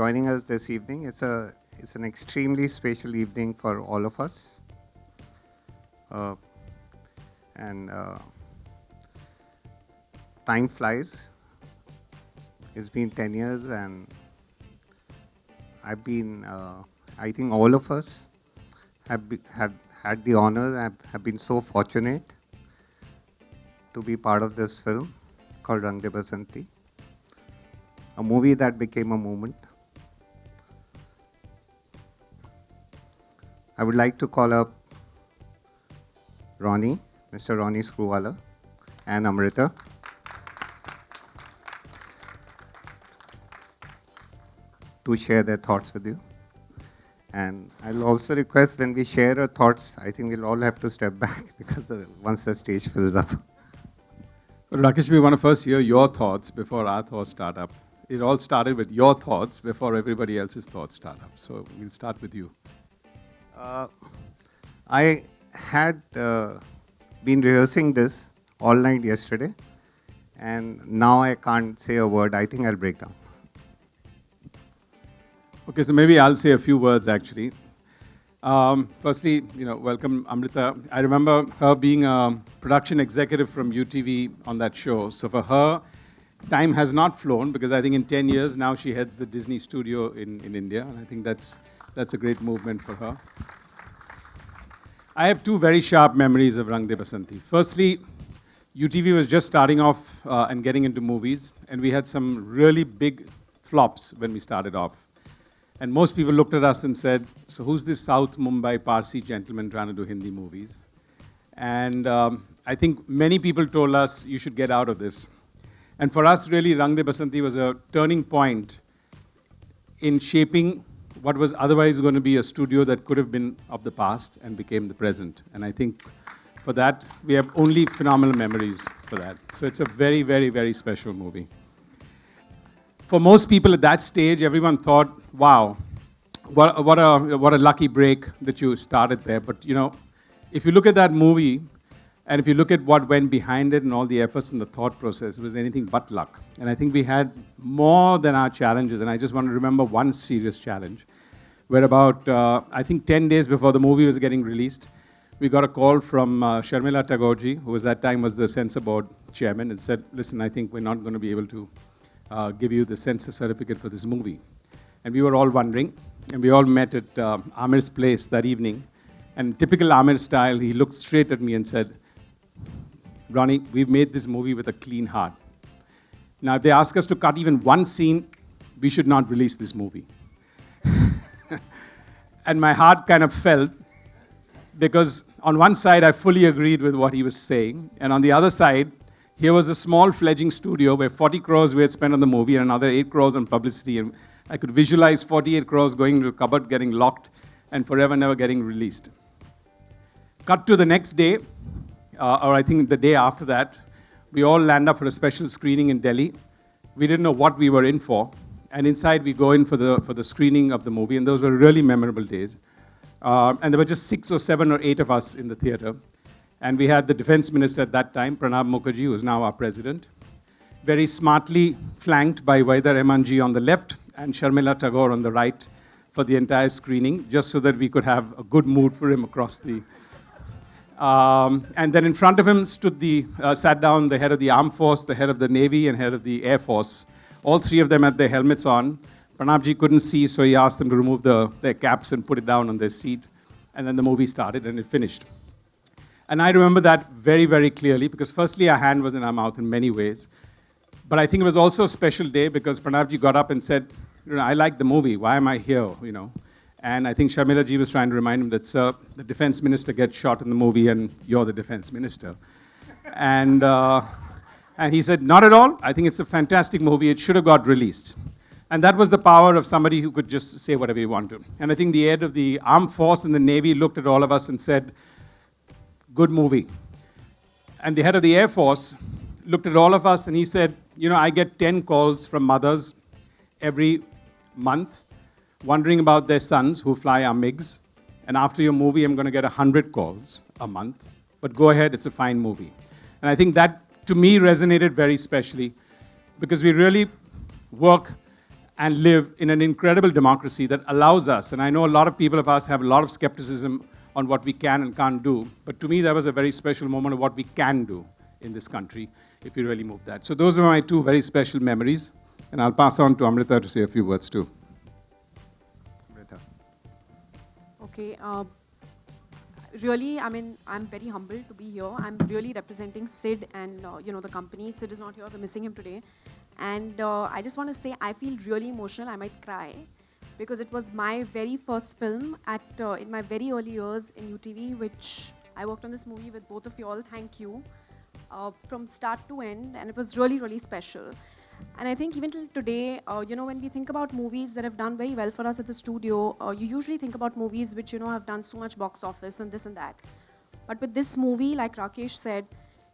joining us this evening. It's an extremely special evening for all of us. Uh, and Time flies. It's been 10 years, and I think all of us have had the honor, have been so fortunate to be part of this film called Rang De Basanti, a movie that became a movement. I would like to call up Ronnie, Mr. Ronnie Screwvala, and Amrita. To share their thoughts with you. And I'll also request when we share our thoughts, I think we'll all have to step back because once the stage fills up. Rakesh, we want to first hear your thoughts before our thoughts start up. It all started with your thoughts before everybody else's thoughts start up. So we'll start with you. I had been rehearsing this all night yesterday, and now I can't say a word. I think I'll break down. Okay, so maybe I'll say a few words actually. Firstly, welcome Amrita. I remember her being a production executive from UTV on that show. So for her, time has not flown because I think in 10 years now she heads the Disney studio in India. And I think that's a great movement for her. I have two very sharp memories of Rang De Basanti. Firstly, UTV was just starting off and getting into movies. And we had some really big flops when we started off. And most people looked at us and said, so who's this South Mumbai Parsi gentleman trying to do Hindi movies? And I think many people told us, you should get out of this. And for us, really, Rang De Basanti was a turning point in shaping what was otherwise going to be a studio that could have been of the past and became the present. And I think for that, we have only phenomenal memories for that. So it's a very, very, very special movie. For most people at that stage, everyone thought, wow, what a lucky break that you started there. But if you look at that movie, and if you look at what went behind it and all the efforts and the thought process, it was anything but luck. And I think we had more than our challenges. And I just want to remember one serious challenge, where about, I think 10 days before the movie was getting released, we got a call from Sharmila Tagore, who was that time was the censor board chairman, and said, listen, I think we're not going to be able to give you the censor certificate for this movie. And we were all wondering, and we all met at Amir's place that evening. And typical Amir style, he looked straight at me and said, Ronnie, we've made this movie with a clean heart. Now, if they ask us to cut even one scene, we should not release this movie. And my heart kind of fell, because on one side, I fully agreed with what he was saying. And on the other side, here was a small fledgling studio where 40 crores we had spent on the movie and another 8 crores on publicity. And I could visualize 48 crores going into a cupboard, getting locked, and forever never getting released. Cut to the next day, or I think the day after that, we all land up for a special screening in Delhi. We didn't know what we were in for. And inside we go in for the screening of the movie, and those were really memorable days. And there were just 6 or 7 or 8 of us in the theater. And we had the defense minister at that time, Pranab Mukherjee, who is now our president, very smartly flanked by Vaidar Emanji on the left and Sharmila Tagore on the right for the entire screening, just so that we could have a good mood for him across the... and then in front of him sat down the head of the Armed Force, the head of the Navy, and head of the Air Force. All 3 of them had their helmets on. Pranabji couldn't see, so he asked them to remove their caps and put it down on their seat. And then the movie started, and it finished. And I remember that very, very clearly, because firstly, our hand was in our mouth in many ways. But I think it was also a special day because Pranabji got up and said, I like the movie, why am I here, And I think Sharmila ji was trying to remind him that, sir, the defense minister gets shot in the movie and you're the defense minister. And he said, not at all, I think it's a fantastic movie, it should have got released. And that was the power of somebody who could just say whatever he wanted. And I think the head of the Armed Force and the Navy looked at all of us and said, good movie. And the head of the Air Force looked at all of us and he said, I get 10 calls from mothers every month wondering about their sons who fly our MiGs. And after your movie, I'm going to get 100 calls a month. But go ahead, it's a fine movie. And I think that, to me, resonated very specially because we really work and live in an incredible democracy that allows us, and I know a lot of people of us have a lot of skepticism on what we can and can't do, but to me that was a very special moment of what we can do in this country if we really move that. So those are my two very special memories, and I'll pass on to Amrita to say a few words too. Amrita. Okay. Really, I mean, I'm very humbled to be here. I'm really representing Sid and, the company. Sid is not here. We're missing him today. And I just want to say I feel really emotional. I might cry because it was my very first film in my very early years in UTV, which I worked on this movie with both of you all. Thank you. From start to end. And it was really, really special. And I think even till today, when we think about movies that have done very well for us at the studio, you usually think about movies which, have done so much box office and this and that. But with this movie, like Rakesh said,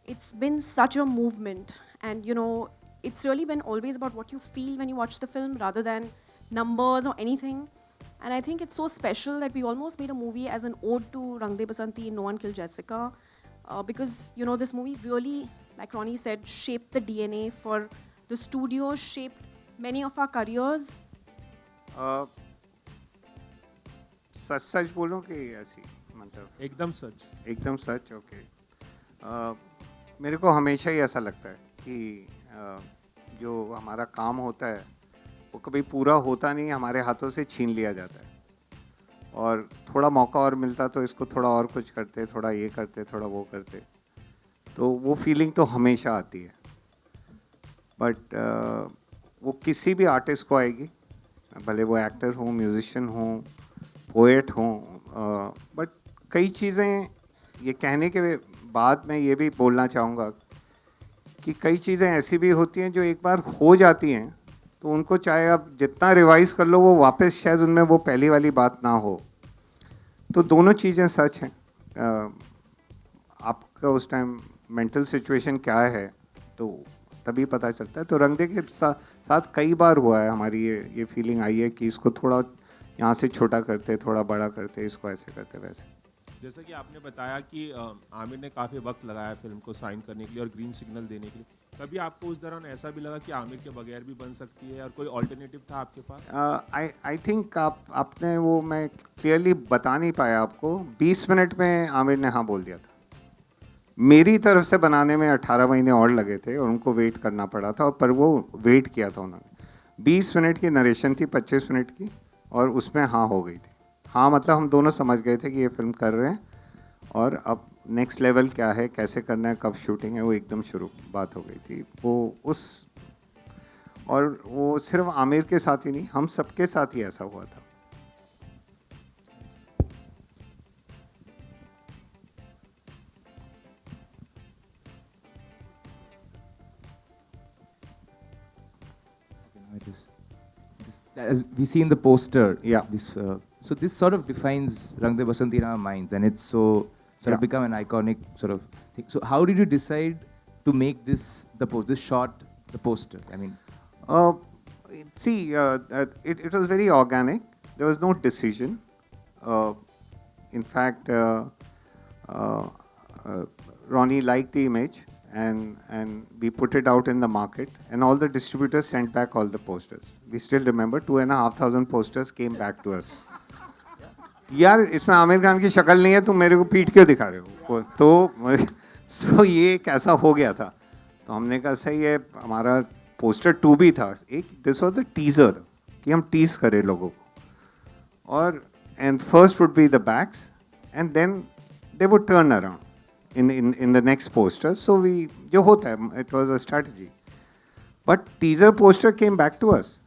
it's been such a movement. And, it's really been always about what you feel when you watch the film rather than numbers or anything. And I think it's so special that we almost made a movie as an ode to Rang De Basanti in No One Killed Jessica. Because, this movie really, like Ronnie said, shaped the DNA for the studio, shaped many of our careers. सच सच बोलूं कि ऐसी मतलब एकदम सच okay मेरे को हमेशा ही ऐसा लगता है कि जो हमारा काम होता है वो कभी पूरा होता नहीं, हमारे हाथों से छीन लिया जाता है और थोड़ा मौका और मिलता तो इसको थोड़ा और कुछ करते, थोड़ा ये करते, थोड़ा वो करते, तो वो फीलिंग तो हमेशा आती है. बट वो किसी भी आर्टिस्ट को आएगी, भले वो एक्टर हो, म्यूजिशियन हो, पोएट हो. बट कई चीज़ें ये कहने के बाद मैं ये भी बोलना चाहूँगा कि कई चीज़ें ऐसी भी होती हैं जो एक बार हो जाती हैं तो उनको चाहे आप जितना रिवाइज कर लो वो वापस शायद उनमें वो पहली वाली बात ना हो. तो दोनों चीज़ें सच हैं. आपका उस टाइम मेंटल सिचुएशन क्या है तो तभी पता चलता है. तो रंगदे के साथ कई बार हुआ है हमारी ये फीलिंग आई है कि इसको थोड़ा यहाँ से छोटा करते, थोड़ा बड़ा करते, इसको ऐसे करते वैसे. जैसा कि आपने बताया कि आमिर ने काफ़ी वक्त लगाया फिल्म को साइन करने के लिए और ग्रीन सिग्नल देने के लिए, कभी आपको उस दौरान ऐसा भी लगा कि आमिर के बगैर भी बन सकती है और कोई ऑल्टरनेटिव था आपके पास? आई थिंक आपने वो मैं क्लियरली बता नहीं पाया आपको. 20 मिनट में आमिर ने हाँ बोल दिया था. मेरी तरफ से बनाने में 18 महीने और लगे थे और उनको वेट करना पड़ा था, पर वो वेट किया था उन्होंने. 20 मिनट की नरेशन थी, 25 मिनट की, और उसमें हाँ हो गई थी. हाँ मतलब हम दोनों समझ गए थे कि ये फिल्म कर रहे हैं और अब नेक्स्ट लेवल क्या है, कैसे करना है, कब शूटिंग है, वो एकदम शुरू बात हो गई थी. और वो सिर्फ आमिर के साथ ही नहीं, हम सबके साथ ही ऐसा हुआ था. As we see in the poster, Yeah. So this sort of defines Rang De Basanti in our minds, and it's sort Yeah. of become an iconic sort of thing. So how did you decide to make this shot the poster? I mean, it was very organic. There was no decision. In fact, Ronnie liked the image, and we put it out in the market, and all the distributors sent back all the posters. We still remember 2,500 posters came back to us. यार इसमें आमिर खान की शक्ल नहीं है, तुम मेरे को पीट क्यों दिखा रहे हो? तो ये कैसा हो गया था. तो हमने कहा सही है, हमारा पोस्टर 2 भी था. दिस वाज द टीजर कि हम टीज करें लोगों को. और and first would be the backs and then they would turn around in the next poster. So जो होता है, it was a strategy. But teaser poster came back to us.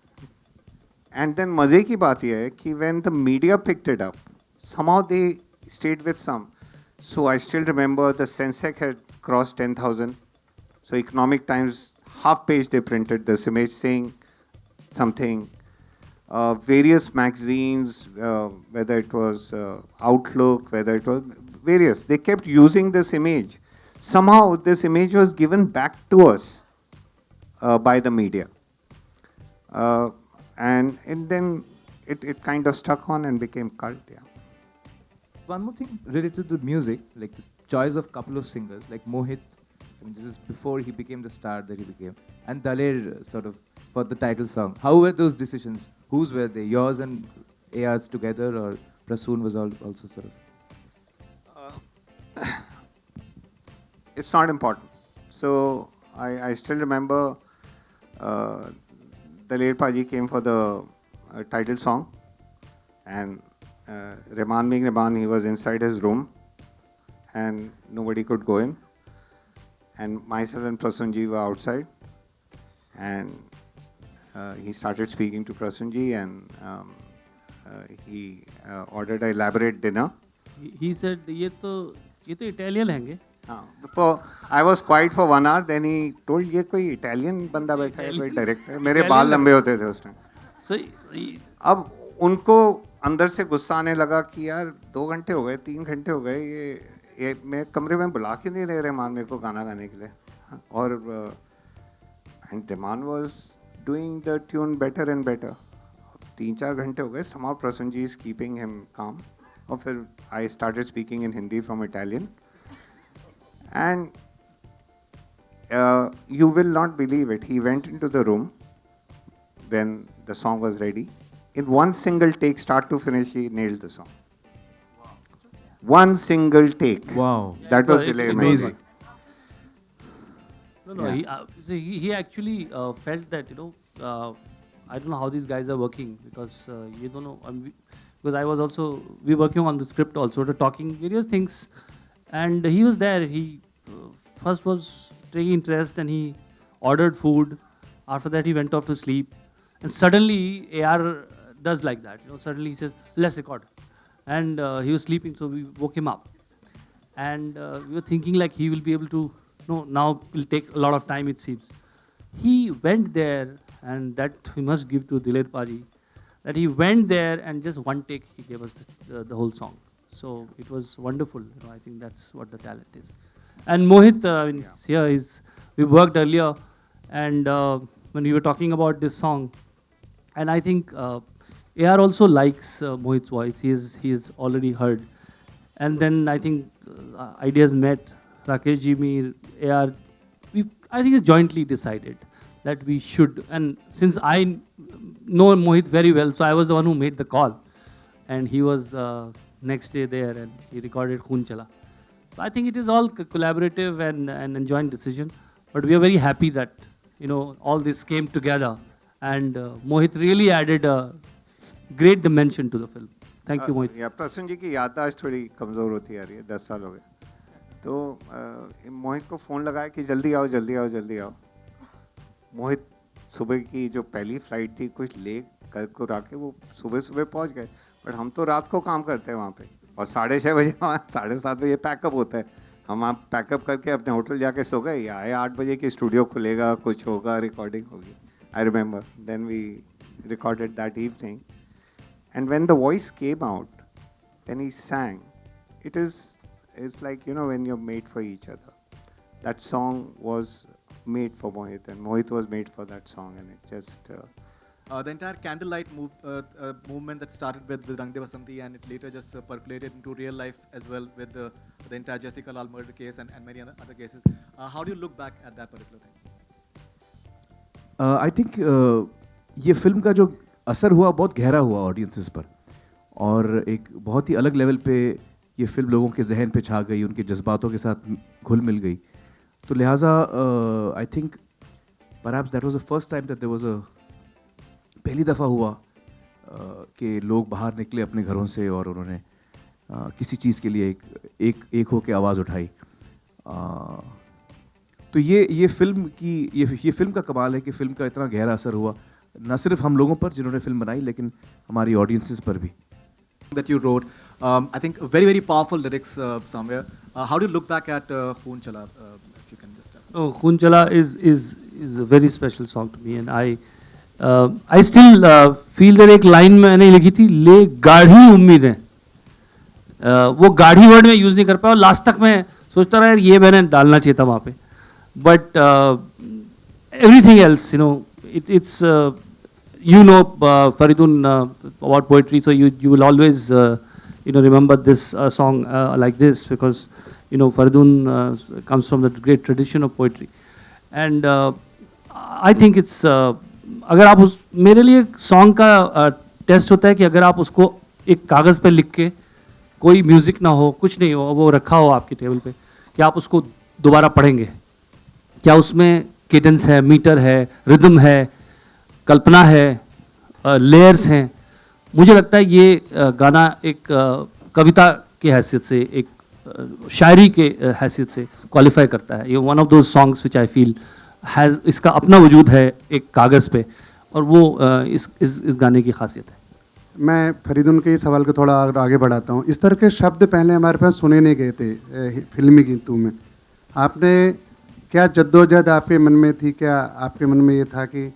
And then मजे की बात यह है कि when the media picked it up, somehow they stayed with some. So I still remember the Sensex had crossed 10,000. So Economic Times half page they printed this image saying something. Various magazines, whether it was Outlook, whether it was various, they kept using this image. Somehow this image was given back to us by the media. And then it kind of stuck on and became cult. Yeah. one more thing related to the music, like the choice of couple of singers, like Mohit. I mean, this is before he became the star that he became, and Daler sort of for the title song. How were those decisions? Whose were they? Yours and AR's together, or Prasoon was also sort of? It's not important. So I still remember Daler Paji came for the title song, and Rahman being Rahman, he was inside his room, and nobody could go in. And myself and Prasunji were outside, and he started speaking to Prasunji, and he ordered an elaborate dinner. He said, ये तो Italian हैंगे. I was quiet for 1 hour. Then he told, ये कोई Italian बंदा बैठा है, कोई director. मेरे बाल लंबे होते थे उस टाइम. So अब उनको अंदर से गुस्सा आने लगा कि यार 2 घंटे हो गए, 3 घंटे हो गए, ये मैं कमरे में बुला के नहीं रहे रहमान मेरे को गाना गाने के लिए. और and Rahman was doing the tune better and better. 3-4 घंटे हो गए. somehow Prasunji is keeping him calm. और फिर I started speaking in Hindi from Italian. And you will not believe it. He went into the room when the song was ready. In one single take, start to finish, he nailed the song. One single take. Wow. That was It- Delay amazing. No, he actually felt that, I don't know how these guys are working, because you don't know, because I was also, we working on the script also, talking various things, and he was there. He first was taking interest, and he ordered food. After that, he went off to sleep, and suddenly AR does like that. Suddenly he says, "Let's record," and he was sleeping, so we woke him up, and we were thinking like he will be able to. No, now it'll take a lot of time, it seems. He went there, and that we must give to Diler Paji, that he went there and just one take he gave us the whole song. So it was wonderful. I think that's what the talent is. And Mohit, here is, we worked earlier, and when we were talking about this song, and I think AR also likes Mohit's voice. He is already heard. And then I think ideas met. Rakesh ji, me, AR, I think it's jointly decided that we should. And since I know Mohit very well, so I was the one who made the call. And he was next day there, and he recorded Khoon Chala. So I think it is all collaborative and joint decision. But we are very happy that, all this came together. And Mohit really added a great dimension to the film. Thank you, Mohit. या प्रसून जी की याददाश्त थोड़ी कमज़ोर होती आ रही है. 10 साल हो गए. तो मोहित को फ़ोन लगाया कि जल्दी आओ जल्दी आओ जल्दी आओ. मोहित सुबह की जो पहली फ्लाइट थी कुछ ले कर को राके वो सुबह सुबह पहुंच गए. बट हम तो रात को काम करते हैं वहाँ पे, और 6:30 बजे 7:30 बजे पैकअप होता है. हम आप पैकअप करके अपने होटल जाके सो गए. या आए 8 बजे की स्टूडियो खुलेगा, कुछ होगा, रिकॉर्डिंग होगी. I remember then we recorded that evening. And when the voice came out, then he sang. It's like, when you're made for each other. That song was made for Mohit, and Mohit was made for that song, and it just... the entire candlelight movement that started with Rang De Basanti, and it later just percolated into real life as well with the entire Jessica Lal murder case and many other cases. How do you look back at that particular thing? I think ये film का जो असर हुआ बहुत गहरा हुआ audiences पर, और एक बहुत ही अलग लेवल पे ये फिल्म लोगों के जहन पे छा गई, उनके जज्बातों के साथ घुल मिल गई. तो लिहाजा I think perhaps that was the first time that there was a पहली दफ़ा हुआ कि लोग बाहर निकले अपने घरों से और उन्होंने किसी चीज़ के लिए एक होकर आवाज़ उठाई. तो ये फिल्म की ये फिल्म का कमाल है कि फिल्म का इतना गहरा असर हुआ न सिर्फ हम लोगों पर जिन्होंने फिल्म बनाई, लेकिन हमारी ऑडियंसेस पर भी. That you wrote, I think very, very powerful lyrics somewhere. How do you look back at Khoon Chala? If you can just tell us. Oh, Khoon Chala is a very special song to me, and I still feel that एक line मैंने लिखी थी, ले गाढ़ी उम्मीदें. वो गाढ़ी word में यूज नहीं कर पाया, और लास्ट तक मैं सोचता रहा यार ये मैंने डालना चाहिए था वहाँ पे. But everything else, it's Faridun about poetry, so you will always remember this song like this, because Faridun comes from the great tradition of poetry, and I think it's अगर आप उस मेरे लिए सॉन्ग का टेस्ट होता है कि अगर आप उसको एक कागज़ पे लिख के, कोई म्यूज़िक ना हो, कुछ नहीं हो, वो रखा हो आपकी टेबल पे, कि आप उसको दोबारा पढ़ेंगे, क्या उसमें केडेंस है, मीटर है, रिदम है, कल्पना है, लेयर्स हैं। मुझे लगता है ये गाना एक कविता की हैसियत से, एक शायरी के हैसियत से क्वालिफाई करता है। ये one of those songs which I feel has, इसका अपना वजूद है एक कागज़ पे, और वो इस गाने की खासियत है। मैं फरीदुन के इस सवाल को थोड़ा और आगे बढ़ाता हूँ। इस तरह के शब्द पहले हमारे पास सुने नहीं गए थे फिल्मी गीतों में। आपने क्या जद्दोजहद आपके मन में थी? क्या आपके मन में ये था कि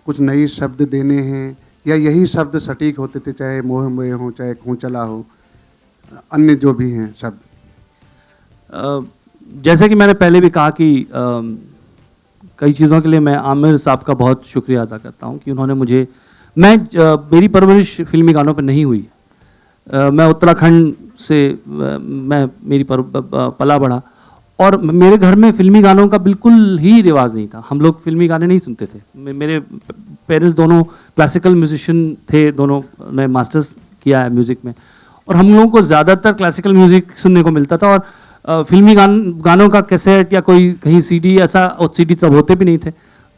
कुछ नए शब्द देने हैं, या यही शब्द सटीक होते थे, चाहे मोह मोह हो, चाहे खूंचला हो, अन्य जो भी हैं शब्द? जैसे कि मैंने पहले भी कहा कि कई चीज़ों के लिए मैं आमिर साहब का बहुत शुक्रिया अदा करता हूँ कि उन्होंने मुझे, मेरी परवरिश फिल्मी गानों पर नहीं हुई। मैं उत्तराखंड से मेरी पला बढ़ा, और मेरे घर में फिल्मी गानों का बिल्कुल ही रिवाज नहीं था। हम लोग फिल्मी गाने नहीं सुनते थे। मेरे पेरेंट्स दोनों क्लासिकल म्यूजिशियन थे, दोनों ने मास्टर्स किया है म्यूज़िक में, और हम लोगों को ज़्यादातर क्लासिकल म्यूज़िक सुनने को मिलता था। और फिल्मी गानों का कैसेट या कोई कहीं सीडी, ऐसा, और सीडी तब होते भी नहीं थे,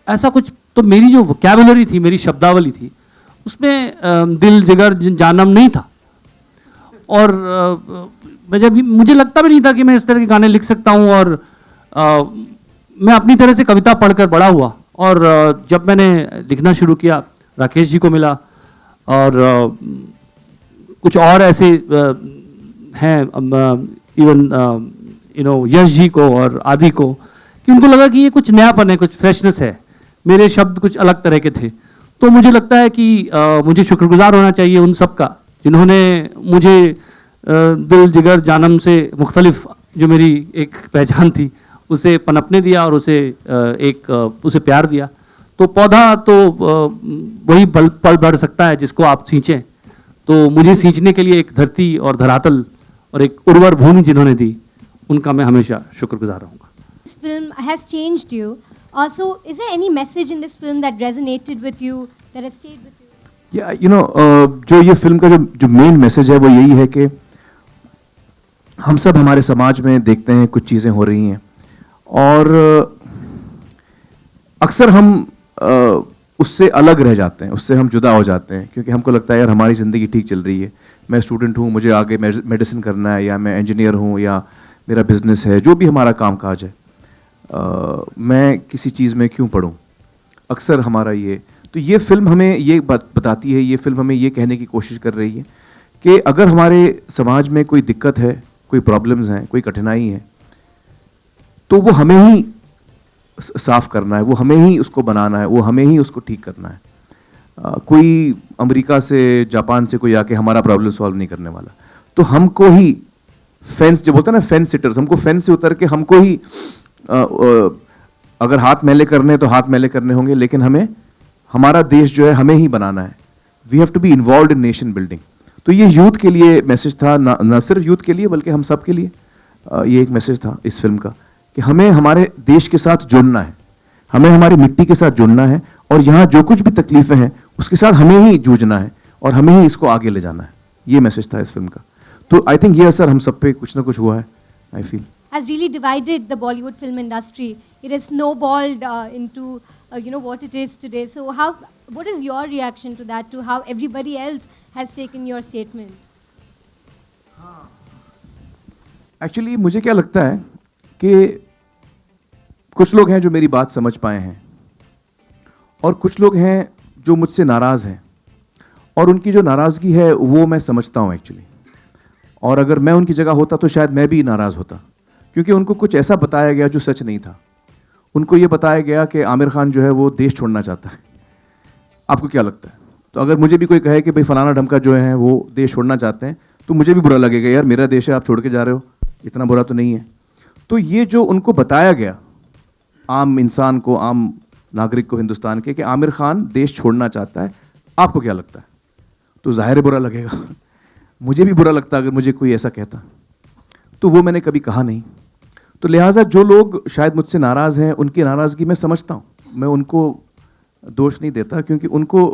ऐसा कुछ। तो मेरी जो वोकैबुलरी थी, मेरी शब्दावली थी, उसमें दिल जिगर जानम नहीं था। और मुझे लगता भी नहीं था कि मैं इस तरह के गाने लिख सकता हूँ। और मैं अपनी तरह से कविता पढ़कर बड़ा हुआ, और जब मैंने लिखना शुरू किया, राकेश जी को मिला, और कुछ और ऐसे हैं, इवन यश जी को और आदि को, कि उनको लगा कि ये कुछ नयापन है, कुछ फ्रेशनेस है, मेरे शब्द कुछ अलग तरह के थे। तो मुझे लगता है कि मुझे शुक्रगुजार होना चाहिए उन सब का, जिन्होंने मुझे दिल जिगर जानम से मुख्तलिफ जो मेरी एक पहचान थी उसे पनपने दिया, और उसे प्यार दिया। तो पौधा तो वही पल बढ़ सकता है जिसको आप सींचें। तो मुझे सींचने के लिए एक धरती और धरातल और एक उर्वर भूमि जिन्होंने दी, उनका मैं हमेशा शुक्रगुजार रहूँगा। This film has changed you. Also, is there any message in this film that resonated with you, that has stayed with you? Yeah, जो ये फिल्म का जो मेन मैसेज है वो यही है कि हम सब हमारे समाज में देखते हैं कुछ चीज़ें हो रही हैं, और अक्सर हम उससे अलग रह जाते हैं, उससे हम जुदा हो जाते हैं, क्योंकि हमको लगता है यार हमारी ज़िंदगी ठीक चल रही है, मैं स्टूडेंट हूँ, मुझे आगे मेडिसिन करना है, या मैं इंजीनियर हूँ, या मेरा बिजनेस है, जो भी हमारा काम काज है, मैं किसी चीज़ में क्यों पढ़ूँ, अक्सर हमारा ये। तो ये फिल्म हमें ये बात बताती है, ये फिल्म हमें ये कहने की कोशिश कर रही है कि अगर हमारे समाज में कोई दिक्कत है, कोई प्रॉब्लम्स हैं, कोई कठिनाई है, तो वो हमें ही साफ करना है, वो हमें ही उसको बनाना है, वो हमें ही उसको ठीक करना है। कोई अमेरिका से, जापान से कोई आके हमारा प्रॉब्लम सॉल्व नहीं करने वाला। तो हमको ही फेंस, जो बोलते हैं ना फेंस सिटर्स, हमको फेंस से उतर के हमको ही अगर हाथ मैले करने हैं तो हाथ मैले करने होंगे, लेकिन हमें हमारा देश जो है हमें ही बनाना है। We have to be involve in nation building. तो ये यूथ के लिए मैसेज था, न सिर्फ यूथ के लिए बल्कि हम सब के लिए ये एक मैसेज था इस फिल्म का, कि हमें हमारे देश के साथ जुड़ना है, हमें हमारी मिट्टी के साथ जुड़ना है, और यहाँ जो कुछ भी तकलीफें हैं उसके साथ हमें ही जूझना है, और हमें ही इसको आगे ले जाना है। ये मैसेज था इस फिल्म का। तो आई थिंक ये असर हम सब पे कुछ ना कुछ हुआ है, I feel. Has really divided the Bollywood film industry. It has snowballed into what it is today. So what is your reaction to that, to how everybody else has taken your statement? Actually मुझे क्या लगता है कि कुछ लोग हैं जो मेरी बात समझ पाए हैं, और कुछ लोग हैं जो मुझसे नाराज़ हैं, और उनकी जो नाराज़गी है वो मैं समझता हूँ एक्चुअली। और अगर मैं उनकी जगह होता तो शायद मैं भी नाराज़ होता, क्योंकि उनको कुछ ऐसा बताया गया जो सच नहीं था। उनको ये बताया गया कि आमिर खान जो है वो देश छोड़ना चाहता है। आपको क्या लगता है? तो अगर मुझे भी कोई कहे कि भाई फलाना ढमका जो है वो देश छोड़ना चाहते हैं, तो मुझे भी बुरा लगेगा, यार मेरा देश है, आप छोड़ के जा रहे हो, इतना बुरा तो नहीं है। तो ये जो उनको बताया गया आम इंसान को, आम नागरिक को हिंदुस्तान के, कि आमिर खान देश छोड़ना चाहता है, आपको क्या लगता है? तो जाहिर है बुरा लगेगा। मुझे भी बुरा लगता अगर मुझे कोई ऐसा कहता, तो वो मैंने कभी कहा नहीं। तो लिहाजा जो लोग शायद मुझसे नाराज़ हैं, उनकी नाराज़गी मैं समझता हूँ, मैं उनको दोष नहीं देता, क्योंकि उनको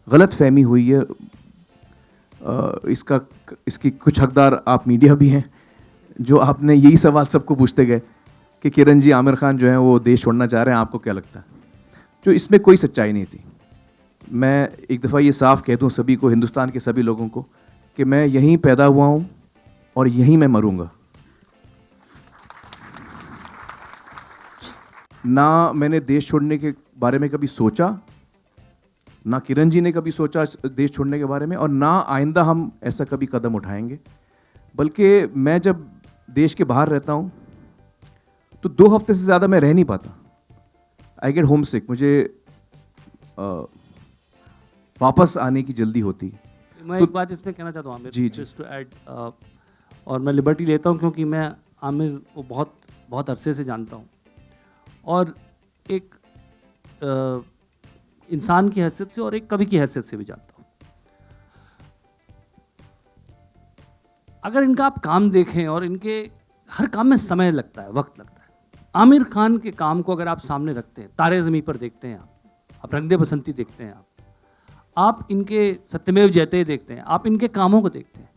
गलत फहमी हुई है। इसकी कुछ हकदार आप मीडिया भी हैं, जो आपने यही सवाल सबको पूछते गए कि किरण जी, आमिर खान जो हैं वो देश छोड़ना चाह रहे हैं, आपको क्या लगता है? जो इसमें कोई सच्चाई नहीं थी। मैं एक दफ़ा ये साफ कह दूं सभी को, हिंदुस्तान के सभी लोगों को, कि मैं यहीं पैदा हुआ हूं और यहीं मैं मरूंगा। ना मैंने देश छोड़ने के बारे में कभी सोचा, ना किरण जी ने कभी सोचा देश छोड़ने के बारे में, और ना आइंदा हम ऐसा कभी कदम उठाएंगे। बल्कि मैं जब देश के बाहर रहता हूं तो 2 हफ्ते से ज़्यादा मैं रह नहीं पाता। आई गेट होम सिक, मुझे वापस आने की जल्दी होती है। मैं तो एक बात इसमें कहना चाहता हूँ आमिर, जी, जी। जस्ट टू ऐड, और मैं लिबर्टी लेता हूँ क्योंकि मैं आमिर को बहुत बहुत अरसे से जानता हूँ, और एक इंसान की हैसियत से और एक कवि की हैसियत से भी जानता हूँ। अगर इनका आप काम देखें, और इनके हर काम में समय लगता है, वक्त लगता है। आमिर खान के काम को अगर आप सामने रखते हैं, तारे ज़मीं पर देखते हैं आप रंग दे बसंती देखते हैं, आप इनके सत्यमेव जयते देखते हैं, आप इनके कामों को देखते हैं,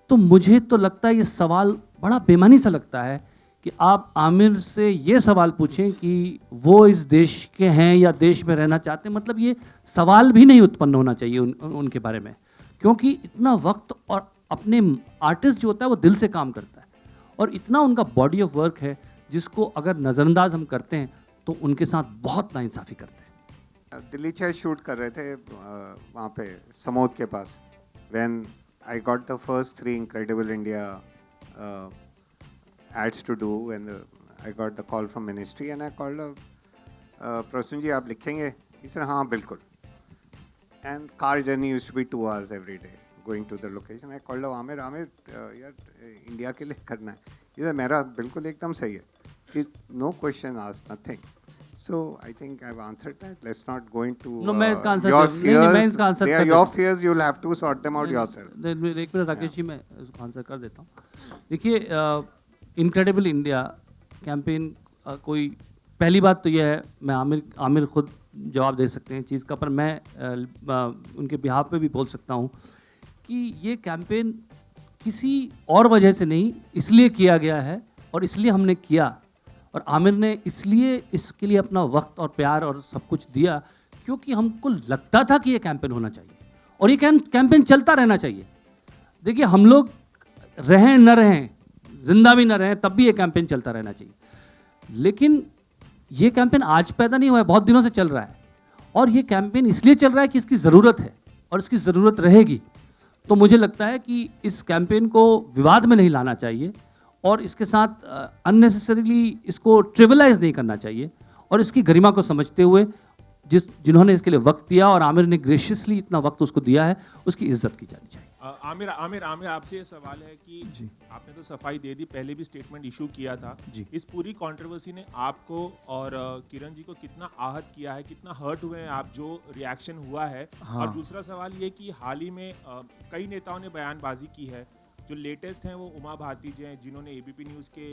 तो मुझे तो लगता है ये सवाल बड़ा बेमानी सा लगता है कि आप आमिर से ये सवाल पूछें कि वो इस देश के हैं या देश में रहना चाहते हैं। मतलब ये सवाल भी नहीं उत्पन्न होना चाहिए उनके बारे में, क्योंकि इतना वक्त, और अपने आर्टिस्ट जो होता है वो दिल से काम करता है, और इतना उनका बॉडी ऑफ वर्क है जिसको अगर नज़रअंदाज हम करते हैं तो उनके साथ बहुत नाइंसाफ़ी करते हैं। दिल्ली चेयर शूट कर रहे थे वहाँ पे समोद के पास, when I got the first 3 incredible India ads to do, and I got the call from ministry and I called Prasun ji, आप लिखेंगे? He said हाँ बिल्कुल. And car journey used to be 2 hours every day going to the location. I called Aamir यार India के लिए करना है। He said मेरा बिल्कुल एकदम सही है। No question asked, nothing. So I think I've answered that. Let's not go into No, मैं इसका आंसर your नहीं, मैं इसका आंसर fears. They कर are your देता हूँ। fears. You'll have to sort them out yourself. एक मिनट राकेश जी, मैं इसको आंसर कर देता हूँ। देखिए, इनक्रेडिबल इंडिया कैंपेन, कोई पहली बात तो यह है, मैं आमिर खुद जवाब दे सकते हैं चीज़ का, पर मैं उनके बिहाफ पे भी बोल सकता हूँ कि ये कैंपेन किसी और वजह से नहीं, इसलिए किया गया है और इसलिए हमने किया, और आमिर ने इसलिए इसके लिए अपना वक्त और प्यार और सब कुछ दिया, क्योंकि हमको लगता था कि ये कैंपेन होना चाहिए और ये कैंपेन चलता रहना चाहिए। देखिए, हम लोग रहें न रहें, जिंदा भी न रहें, तब भी ये कैंपेन चलता रहना चाहिए। लेकिन ये कैंपेन आज पैदा नहीं हुआ है, बहुत दिनों से चल रहा है, और ये कैंपेन इसलिए चल रहा है कि इसकी ज़रूरत है और इसकी ज़रूरत रहेगी। तो मुझे लगता है कि इस कैंपेन को विवाद में नहीं लाना चाहिए, और इसके साथ अननेसेसरीली इसको ट्रिविलाइज नहीं करना चाहिए, और इसकी गरिमा को समझते हुए जिन्होंने इसके लिए वक्त दिया, और आमिर ने ग्रेशियसली इतना वक्त उसको दिया है, उसकी इज्जत की जानी चाहिए। आमिर आपसे ये सवाल है कि आपने तो सफाई दे दी, पहले भी स्टेटमेंट इशू किया था जी। इस पूरी कंट्रोवर्सी ने आपको और किरण जी को कितना आहत किया है, कितना हर्ट हुए हैं आप, जो रिएक्शन हुआ है? हाँ। और दूसरा सवाल ये कि हाल ही में कई नेताओं ने बयानबाजी की है, जो लेटेस्ट हैं वो उमा भारती जी हैं, जिन्होंने एबीपी न्यूज़ के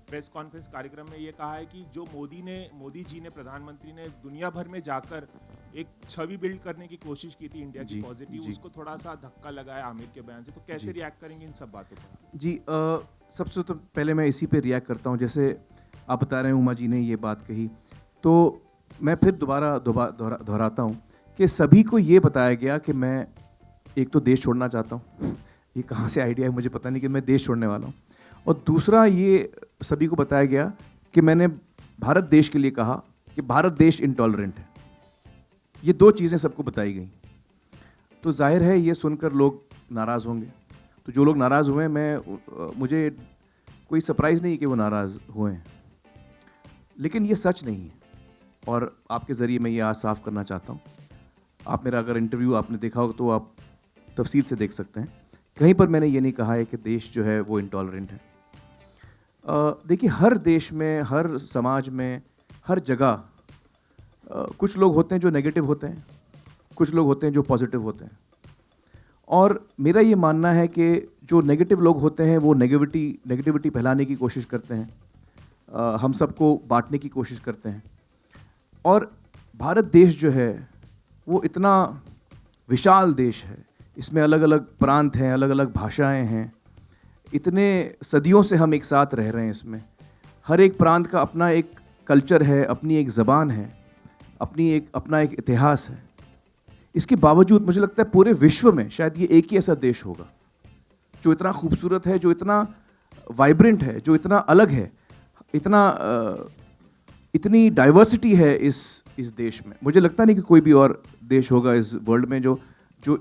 प्रेस कॉन्फ्रेंस कार्यक्रम में ये कहा है कि जो मोदी जी ने, प्रधानमंत्री ने दुनिया भर में जाकर एक छवि बिल्ड करने की कोशिश की थी इंडिया की पॉजिटिव, उसको थोड़ा सा धक्का लगा है आमिर के बयान से। तो कैसे रिएक्ट करेंगे इन सब बातों पर? जी, सबसे तो पहले मैं इसी पे रिएक्ट करता हूँ। जैसे आप बता रहे हैं उमा जी ने ये बात कही, तो मैं फिर दोहराता हूँ कि सभी को ये बताया गया कि मैं एक तो देश छोड़ना चाहता हूँ, ये कहाँ से आइडिया है मुझे पता नहीं कि मैं देश छोड़ने वाला हूँ, और दूसरा ये सभी को बताया गया कि मैंने भारत देश के लिए कहा कि भारत देश इंटॉलरेंट है। ये 2 चीज़ें सबको बताई गई, तो जाहिर है ये सुनकर लोग नाराज़ होंगे। तो जो लोग नाराज़ हुए हैं, मुझे कोई सरप्राइज़ नहीं कि वो नाराज़ हुए हैं, लेकिन ये सच नहीं है, और आपके ज़रिए मैं ये आज साफ़ करना चाहता हूँ। आप मेरा अगर इंटरव्यू आपने देखा हो तो आप तफसील से देख सकते हैं, कहीं पर मैंने ये नहीं कहा है कि देश जो है वो इंटॉलरेंट है। देखिए, हर देश में, हर समाज में, हर जगह कुछ लोग होते हैं जो नेगेटिव होते हैं, कुछ लोग होते हैं जो पॉजिटिव होते हैं, और मेरा ये मानना है कि जो नेगेटिव लोग होते हैं वो नेगेटिविटी फैलाने की कोशिश करते हैं, हम सबको बांटने की कोशिश करते हैं, और भारत देश जो है वो इतना विशाल देश है, इसमें अलग अलग प्रांत हैं, अलग अलग भाषाएं हैं, इतने सदियों से हम एक साथ रह रहे हैं। इसमें हर एक प्रांत का अपना एक कल्चर है, अपनी एक ज़बान है, अपना एक इतिहास है। इसके बावजूद मुझे लगता है पूरे विश्व में शायद ये एक ही ऐसा देश होगा जो इतना खूबसूरत है, जो इतना वाइब्रेंट है, जो इतना अलग है, इतनी डाइवर्सिटी है इस देश में। मुझे लगता नहीं कि कोई भी और देश होगा इस वर्ल्ड में जो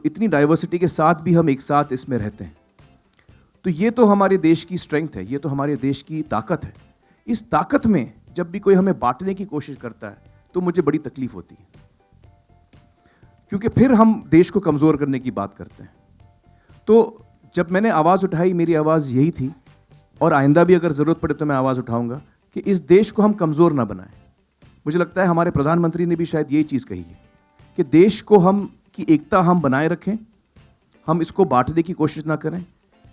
इतनी डाइवर्सिटी के साथ भी हम एक साथ इसमें रहते हैं। तो ये तो हमारे देश की स्ट्रेंथ है, ये तो हमारे देश की ताकत है। इस ताकत में जब भी कोई हमें बांटने की कोशिश करता है तो मुझे बड़ी तकलीफ होती है, क्योंकि फिर हम देश को कमज़ोर करने की बात करते हैं। तो जब मैंने आवाज़ उठाई, मेरी आवाज़ यही थी, और आइंदा भी अगर ज़रूरत पड़े तो मैं आवाज़ उठाऊंगा कि इस देश को हम कमज़ोर ना बनाएं। मुझे लगता है हमारे प्रधानमंत्री ने भी शायद यही चीज़ कही है कि देश को की एकता हम बनाए रखें, हम इसको बांटने की कोशिश ना करें,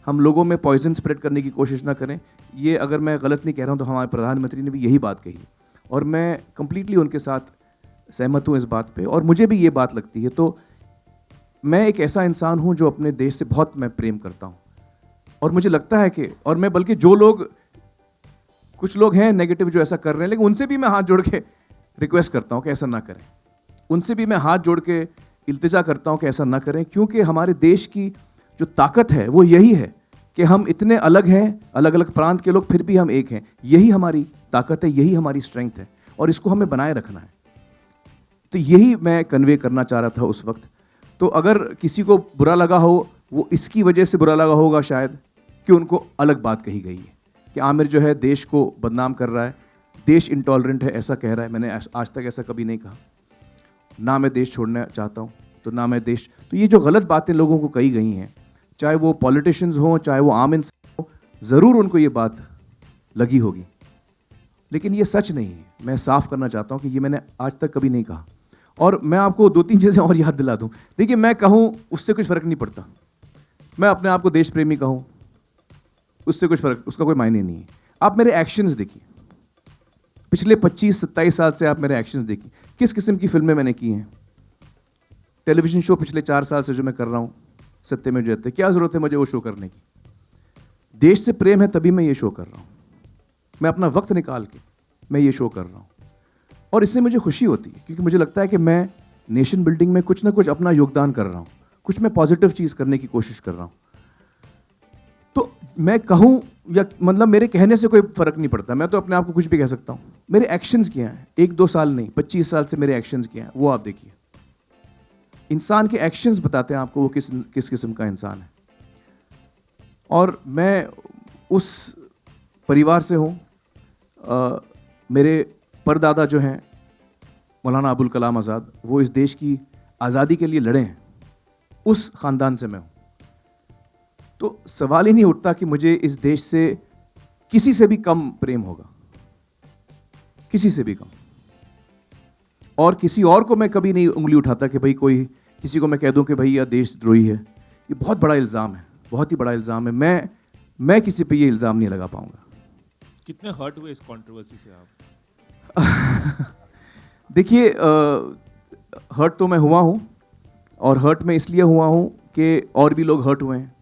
हम लोगों में पॉइजन स्प्रेड करने की कोशिश ना करें। ये अगर मैं गलत नहीं कह रहा हूँ तो हमारे प्रधानमंत्री ने भी यही बात कही, और मैं कंप्लीटली उनके साथ सहमत हूँ इस बात पे, और मुझे भी ये बात लगती है। तो मैं एक ऐसा इंसान हूँ जो अपने देश से बहुत मैं प्रेम करता हूँ, और मुझे लगता है कि, और मैं बल्कि जो लोग, कुछ लोग हैं नेगेटिव जो ऐसा कर रहे हैं, लेकिन उनसे भी मैं हाथ जोड़ के रिक्वेस्ट करता हूँ कि ऐसा ना करें। उनसे भी मैं हाथ जोड़ के इल्तिजा करता हूँ कि ऐसा ना करें, क्योंकि हमारे देश की जो ताकत है वो यही है कि हम इतने अलग हैं, अलग अलग प्रांत के लोग, फिर भी हम एक हैं। यही हमारी ताकत है, यही हमारी स्ट्रेंथ है, और इसको हमें बनाए रखना है। तो यही मैं कन्वे करना चाह रहा था उस वक्त। तो अगर किसी को बुरा लगा हो, वो इसकी वजह से बुरा लगा होगा शायद कि उनको अलग बात कही गई है कि आमिर जो है देश को बदनाम कर रहा है, देश इंटॉलरेंट है, ऐसा कह रहा है। मैंने आज तक ऐसा कभी नहीं कहा। ना मैं देश छोड़ना चाहता हूँ, तो ना मैं देश, तो ये जो गलत बातें लोगों को कही गई हैं, चाहे वो पॉलिटिशियंस हों, चाहे वो आम इंसान हो, ज़रूर उनको ये बात लगी होगी, लेकिन ये सच नहीं है। मैं साफ करना चाहता हूँ कि ये मैंने आज तक कभी नहीं कहा। और मैं आपको 2-3 चीज़ें और याद दिला दूँ। देखिए, मैं कहूँ उससे कुछ फ़र्क नहीं पड़ता, मैं अपने आप को देश प्रेमी कहूँ, उससे कुछ फ़र्क, उसका कोई मायने नहीं है। आप मेरे एक्शंस देखिए, पिछले 25-27 साल से आप मेरे एक्शंस देखिए, किस किस्म की फिल्में मैंने की हैं। टेलीविज़न शो पिछले 4 साल से जो मैं कर रहा हूँ, सत्य में जयते, क्या ज़रूरत है मुझे वो शो करने की? देश से प्रेम है तभी मैं ये शो कर रहा हूँ, मैं अपना वक्त निकाल के मैं ये शो कर रहा हूँ, और इससे मुझे खुशी होती है, क्योंकि मुझे लगता है कि मैं नेशन बिल्डिंग में कुछ ना कुछ अपना योगदान कर रहा हूँ, कुछ मैं पॉजिटिव चीज़ करने की कोशिश कर रहा हूँ। तो मैं कहूँ या मतलब मेरे कहने से कोई फ़र्क नहीं पड़ता, मैं तो अपने आप को कुछ भी कह सकता हूँ। मेरे एक्शंस क्या हैं, 1-2 साल नहीं, 25 साल से मेरे एक्शंस क्या हैं, वो आप देखिए। इंसान के एक्शंस बताते हैं आपको वो किस किस्म का इंसान है। और मैं उस परिवार से हूँ, मेरे परदादा जो हैं मौलाना अबुल कलाम आज़ाद, वो इस देश की आज़ादी के लिए लड़े हैं, उस ख़ानदान से मैं हूँ। तो सवाल ही नहीं उठता कि मुझे इस देश से किसी से भी कम प्रेम होगा, किसी से भी कम। और किसी और को मैं कभी नहीं उंगली उठाता कि भाई कोई किसी को मैं कह दूं कि भाई यह देशद्रोही है। ये बहुत बड़ा इल्ज़ाम है, बहुत ही बड़ा इल्ज़ाम है। मैं किसी पे ये इल्ज़ाम नहीं लगा पाऊंगा। कितने हर्ट हुए इस कंट्रोवर्सी से आप? देखिए, हर्ट तो मैं हुआ हूँ, और हर्ट में इसलिए हुआ हूँ कि और भी लोग हर्ट हुए हैं।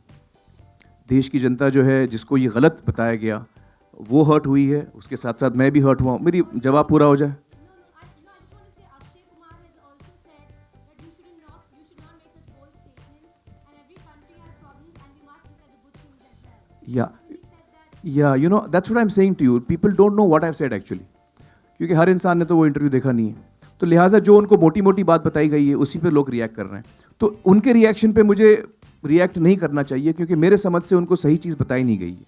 देश की जनता जो है, जिसको ये गलत बताया गया, वो हर्ट हुई है, उसके साथ साथ मैं भी हर्ट हुआ हूँ। मेरी जवाब पूरा हो जाए। Yeah, you know, that's what I'm saying to you. People don't know what I've said actually. क्योंकि हर इंसान ने तो वो इंटरव्यू देखा नहीं है, तो लिहाजा जो उनको मोटी मोटी बात बताई गई है उसी पे लोग रिएक्ट कर रहे हैं। तो उनके रिएक्शन पे मुझे रिएक्ट नहीं करना चाहिए, क्योंकि मेरे समझ से उनको सही चीज़ बताई नहीं गई है।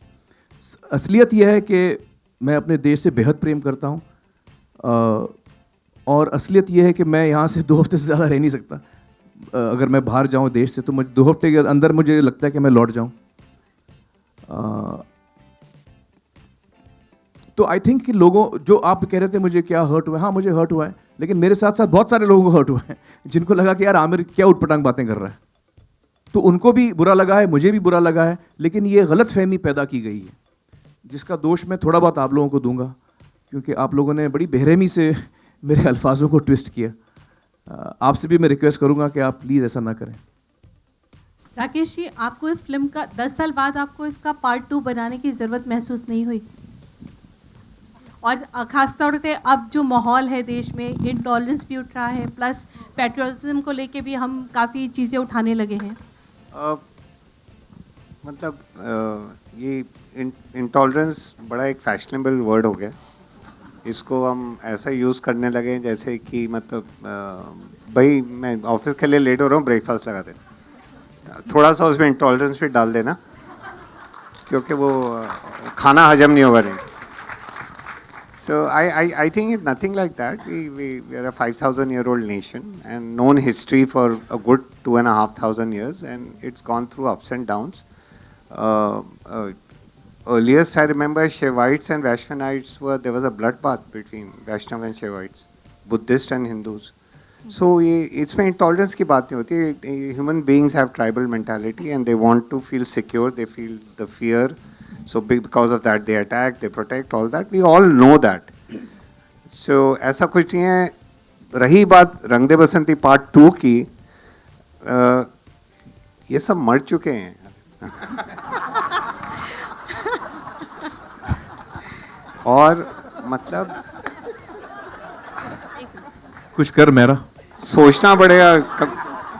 असलियत यह है कि मैं अपने देश से बेहद प्रेम करता हूँ, और असलियत यह है कि मैं यहाँ से 2 हफ्ते से ज़्यादा रह नहीं सकता। अगर मैं बाहर जाऊँ देश से, तो मुझे 2 हफ्ते के अंदर मुझे लगता है कि मैं लौट जाऊँ। तो आई थिंक कि लोगों, जो आप कह रहे थे मुझे क्या हर्ट हुआ है, हाँ मुझे हर्ट हुआ है, लेकिन मेरे साथ साथ बहुत सारे लोगों को हर्ट हुआ है, जिनको लगा कि यार आमिर क्या उटपटांग बातें कर रहा है। तो उनको भी बुरा लगा है, मुझे भी बुरा लगा है, लेकिन ये गलत फहमी पैदा की गई है, जिसका दोष मैं थोड़ा बहुत आप लोगों को दूंगा, क्योंकि आप लोगों ने बड़ी बेरहमी से मेरे अल्फाजों को ट्विस्ट किया। आपसे भी मैं रिक्वेस्ट करूंगा कि आप प्लीज़ ऐसा ना करें। राकेश जी, आपको इस फिल्म का 10 साल बाद आपको इसका पार्ट 2 बनाने की ज़रूरत महसूस नहीं हुई? और ख़ास तौर पे अब जो माहौल है देश में, इंटॉलरेंस भी उठ रहा है, प्लस पेट्रियटिज्म को लेके भी हम काफ़ी चीज़ें उठाने लगे हैं। ये इंटॉलरेंस बड़ा एक फैशनेबल वर्ड हो गया। इसको हम ऐसा यूज़ करने लगे जैसे कि भाई मैं ऑफिस के लिए लेट हो रहा हूँ, ब्रेकफास्ट लगा दे, थोड़ा सा उसमें इंटॉलरेंस भी डाल देना, क्योंकि वो खाना हजम नहीं होगा नहीं। So I think it's nothing like that. We are a 5,000-year-old nation and known history for a good 2,500 years, and it's gone through ups and downs. Earliest I remember Shaivites and Vaishnavite there was a bloodbath between Vaishnav and Shaivites, Buddhists and Hindus. So इसमें intolerance की बात नहीं होती। Human beings have tribal mentality and they want to feel secure. They feel the fear. So because of that, they attack, they protect, all that. We all know that. So ऐसा कुछ नहीं है। रही बात रंग दे बसंती पार्ट 2 की, ये सब मर चुके हैं। और मतलब कुछ कर मेरा सोचना पड़ेगा।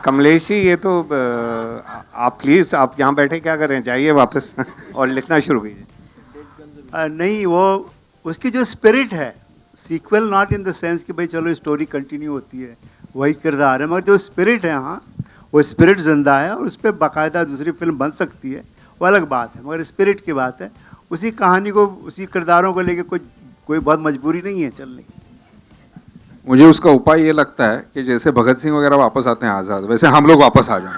कमलेश जी, ये तो आप प्लीज़, आप यहाँ बैठे क्या कर रहे हैं, जाइए वापस और लिखना शुरू कीजिए। नहीं, वो उसकी जो स्पिरिट है, sequel not in the sense कि भाई चलो स्टोरी कंटिन्यू होती है, वही किरदार है, मगर जो स्पिरिट है, हाँ वो स्पिरिट जिंदा है और उस पर बाकायदा दूसरी फिल्म बन सकती है, वो अलग बात है। मगर स्पिरिट की बात है, उसी कहानी को, उसी किरदारों को लेके कोई बहुत मजबूरी नहीं है चलने की। मुझे उसका उपाय ये लगता है कि जैसे भगत सिंह वगैरह वापस आते हैं आज़ाद, वैसे हम लोग वापस आ जाएं।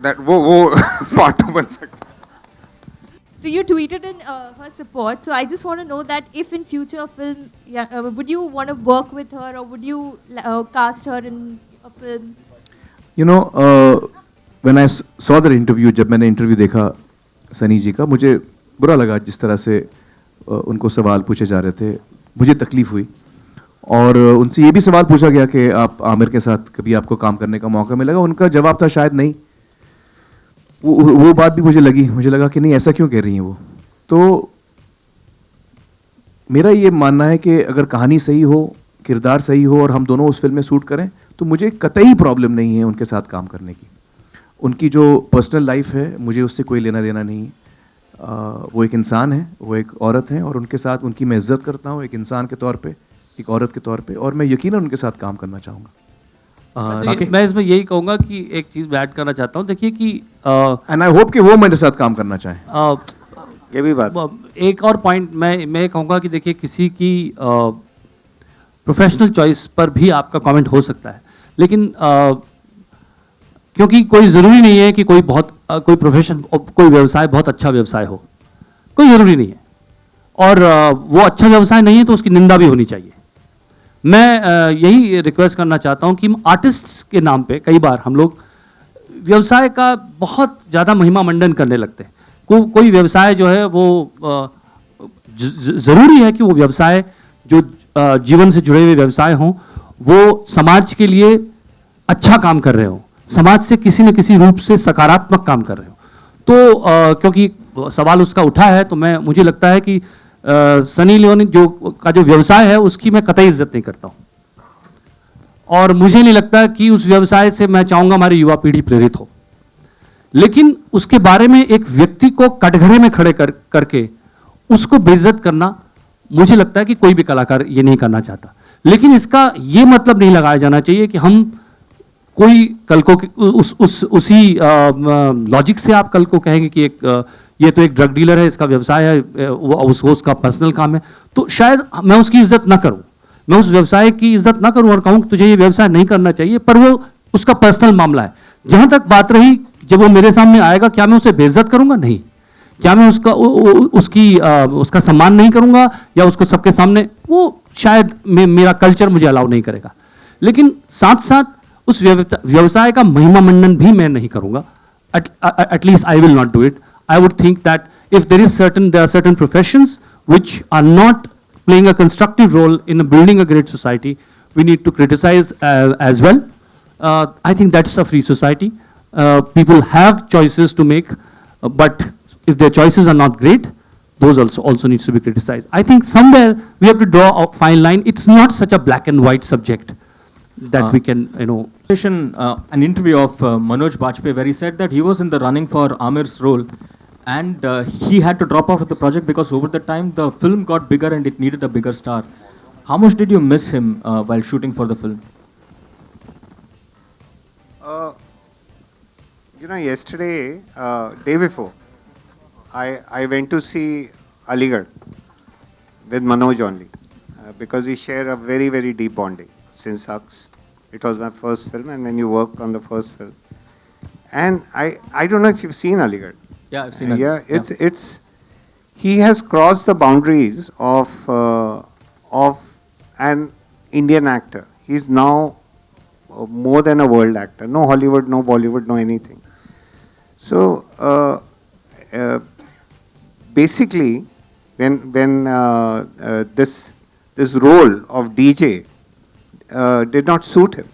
That वो पार्ट 2 बन सकता है। So you tweeted in her support. So I just want to know that if in future a film, would you want to work with her or would you cast her in a film? You know, when I saw the interview, जब मैंने interview देखा सनी जी का, मुझे बुरा लगा जिस तरह से उनको सवाल पूछे जा रहे थे। मुझे तकलीफ हुई और उनसे ये भी सवाल पूछा गया कि आप आमिर के साथ कभी आपको काम करने का मौका मिलेगा। उनका जवाब था शायद नहीं। वो बात भी मुझे लगा कि नहीं, ऐसा क्यों कह रही हैं वो। तो मेरा ये मानना है कि अगर कहानी सही हो, किरदार सही हो और हम दोनों उस फिल्म में शूट करें, तो मुझे कतई प्रॉब्लम नहीं है उनके साथ काम करने की। उनकी जो पर्सनल लाइफ है, मुझे उससे कोई लेना देना नहीं है। वो एक इंसान है, वो एक औरत है और उनके साथ उनकी मैं इज्जत करता हूँ, एक इंसान के तौर पे, एक औरत के तौर पे, और मैं यकीनन उनके साथ काम करना चाहूँगा। मैं इसमें यही कहूँगा कि एक चीज़ मैं ऐड करना चाहता हूँ। देखिए कि एंड आई होप कि वो मेरे साथ काम करना चाहें। ये भी बात, एक और पॉइंट मैं कहूँगा कि देखिए, किसी की प्रोफेशनल चॉइस पर भी आपका कमेंट हो सकता है, लेकिन क्योंकि कोई ज़रूरी नहीं है कि कोई प्रोफेशन, कोई व्यवसाय बहुत अच्छा व्यवसाय हो, कोई ज़रूरी नहीं है। और वो अच्छा व्यवसाय नहीं है तो उसकी निंदा भी होनी चाहिए। मैं यही रिक्वेस्ट करना चाहता हूं कि आर्टिस्ट्स के नाम पे कई बार हम लोग व्यवसाय का बहुत ज़्यादा महिमा मंडन करने लगते हैं। कोई व्यवसाय जो है वो ज़रूरी है कि वो व्यवसाय जो जीवन से जुड़े हुए व्यवसाय हों, वो समाज के लिए अच्छा काम कर रहे हों, समाज से किसी न किसी रूप से सकारात्मक काम कर रहे हों। तो क्योंकि सवाल उसका उठा है, तो मुझे लगता है कि सनी लियोनी जो व्यवसाय है उसकी मैं कतई इज्जत नहीं करता हूं और मुझे नहीं लगता कि उस व्यवसाय से मैं चाहूंगा हमारी युवा पीढ़ी प्रेरित हो। लेकिन उसके बारे में एक व्यक्ति को कटघरे में खड़े करके उसको बेइज्जत करना, मुझे लगता है कि कोई भी कलाकार ये नहीं करना चाहता। लेकिन इसका ये मतलब नहीं लगाया जाना चाहिए कि हम कोई कल को उसी लॉजिक से आप कल को कहेंगे कि ये तो एक ड्रग डीलर है, इसका व्यवसाय है, उसका पर्सनल काम है, तो शायद मैं उसकी इज्जत ना करूं, मैं उस व्यवसाय की इज्जत ना करूं और कहूं कि तुझे ये व्यवसाय नहीं करना चाहिए, पर वो उसका पर्सनल मामला है। जहां तक बात रही, जब वो मेरे सामने आएगा, क्या मैं उसे बेइज्जत करूंगा? नहीं। क्या मैं उसका सम्मान नहीं करूंगा या उसको सबके सामने, वो शायद मेरा कल्चर मुझे अलाउ नहीं करेगा। लेकिन साथ साथ उस व्यवसाय का महिमा मंडन भी मैं नहीं करूंगा। At least I will not do it. I would think that if there are certain professions which are not playing a constructive role in building a great society, we need to criticize as well. I think that's a free society. People have choices to make, but if their choices are not great, those also needs to be criticized. I think somewhere we have to draw a fine line. It's not such a black and white subject that we can, an interview of Manoj Bajpayee where he said that he was in the running for Aamir's role, and he had to drop out of the project because over the time the film got bigger and it needed a bigger star. How much did you miss him while shooting for the film? Yesterday, day before, I went to see Aligarh with Manoj only because we share a very, very deep bonding since Hux. It was my first film, and when you work on the first film. And I don't know if you've seen Aligarh. Yeah, I've seen it. Yeah, he has crossed the boundaries of an Indian actor. He's now more than a world actor. No Hollywood, no Bollywood, no anything. So basically, when this role of DJ did not suit him,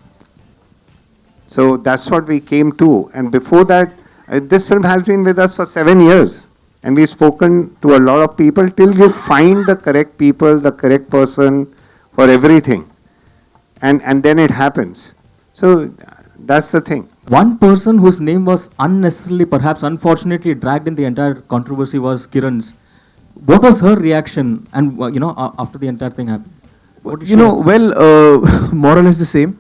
so that's what we came to. And before that, this film has been with us for 7 years, and we've spoken to a lot of people till you find the correct people, the correct person for everything, and then it happens. So that's the thing. One person whose name was unnecessarily, perhaps unfortunately, dragged in the entire controversy was Kiran's. What was her reaction? And after the entire thing happened, what did she well, more or less the same.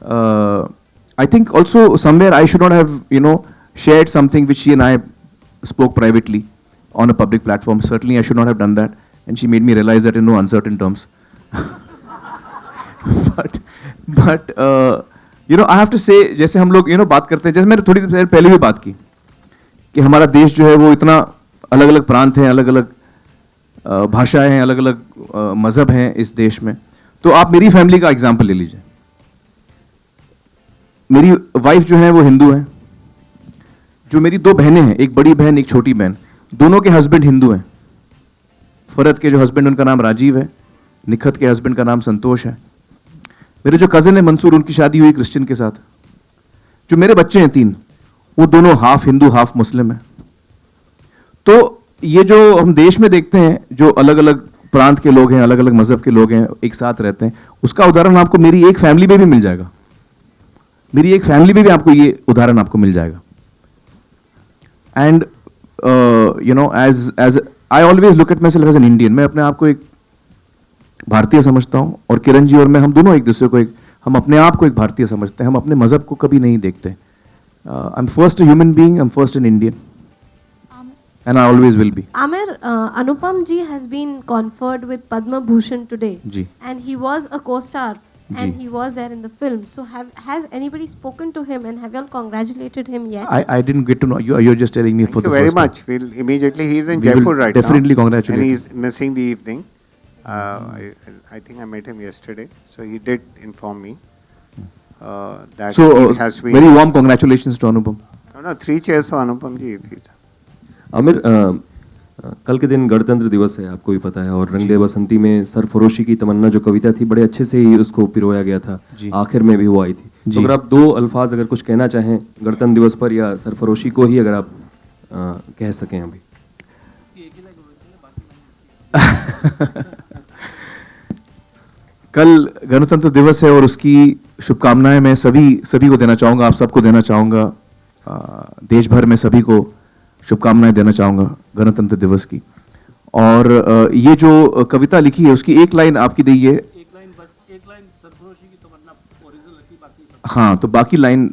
I think also somewhere I should not have shared something which she and I spoke privately on a public platform. Certainly I should not have done that, and she made me realize that in no uncertain terms. but I have to say, जैसे हम लोग बात करते हैं, जैसे मैंने थोड़ी देर पहले भी बात की कि हमारा देश जो है वो इतना अलग अलग प्रांत हैं, अलग अलग भाषाएं हैं, अलग अलग मज़हब हैं इस देश में. तो आप मेरी फैमिली का एग्जाम्पल ले लीजिए. मेरी वाइफ जो है वो हिंदू हैं. जो मेरी 2 बहनें हैं, एक बड़ी बहन एक छोटी बहन, दोनों के हस्बैंड हिंदू हैं. फरहत के जो हस्बैंड उनका नाम राजीव है, निखत के हस्बैंड का नाम संतोष है. मेरे जो कज़न है मंसूर, उनकी शादी हुई क्रिश्चियन के साथ. जो मेरे बच्चे हैं 3, वो दोनों हाफ हिंदू हाफ मुस्लिम हैं. तो ये जो हम देश में देखते हैं, जो अलग अलग प्रांत के लोग हैं, अलग अलग मजहब के लोग हैं, एक साथ रहते हैं, उसका उदाहरण आपको मेरी एक फैमिली में भी मिल जाएगा. मेरी एक फैमिली में भी आपको ये उदाहरण आपको मिल जाएगा. And as I always look at myself as an Indian. मैं अपने आप को एक भारतीय समझता हूं, और किरण जी और मैं, हम दोनों एक दूसरे को हम अपने आप को एक भारतीय समझते हैं. हम अपने मजहब को कभी नहीं देखते. I am first a human being, I am first an Indian, and I always will be. Amir, Anupam ji has been conferred with Padma Bhushan today. Ji. And he was a co-star. Ji. And he was there in the film. So has anybody spoken to him, and have you all congratulated him yet? I didn't get to know you. You're just telling me for the first time. Thank you very much. We'll immediately. He's in We will Jaipur right now. definitely congratulate And him. he's missing the evening. I think I met him yesterday, so he did inform me that So he has been. very warm congratulations to Anupam. No, 3 cheers for Anupam ji. If he's Aamir, कल के दिन गणतंत्र दिवस है, आपको भी पता है, और रंग दे बसंती में सरफरोशी की तमन्ना जो कविता थी, बड़े अच्छे से ही उसको पिरोया गया था. आखिर में भी वो आई थी. तो अगर आप 2 अल्फाज अगर कुछ कहना चाहें गणतंत्र दिवस पर, या सरफरोशी को ही अगर आप कह सकें अभी. कल गणतंत्र दिवस है और उसकी शुभकामनाएं मैं सभी को देना चाहूँगा. आप सबको देना चाहूँगा. देश भर में सभी को शुभकामनाएं देना चाहूँगा गणतंत्र दिवस की. और ये जो कविता लिखी है उसकी एक लाइन आपकी दी है. हाँ, तो बाकी लाइन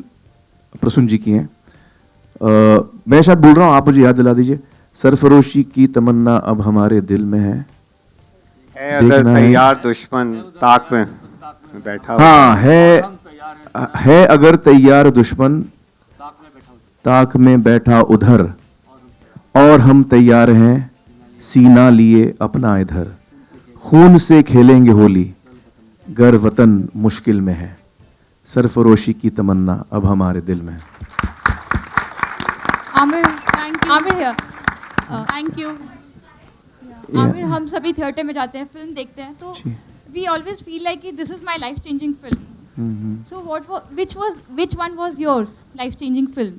प्रसून जी की हैं. मैं शायद बोल रहा हूँ, आप मुझे याद दिला दीजिए. सरफरोशी की तमन्ना अब हमारे दिल में है अगर तैयार दुश्मन ताक में बैठा. हाँ, है अगर तैयार दुश्मन ताक में बैठा उधर, और हम तैयार हैं सीना लिए अपना इधर. खून से खेलेंगे होली, गर वतन मुश्किल में है. सरफरोशी की तमन्ना अब हमारे दिल में है. Amir, thank you. Amir here. Thank you. Aamir, हम सभी थिएटर में जाते हैं, फिल्म देखते हैं, तो वी ऑलवेज फील लाइक कि this is my life changing film. So which one was yours life changing film?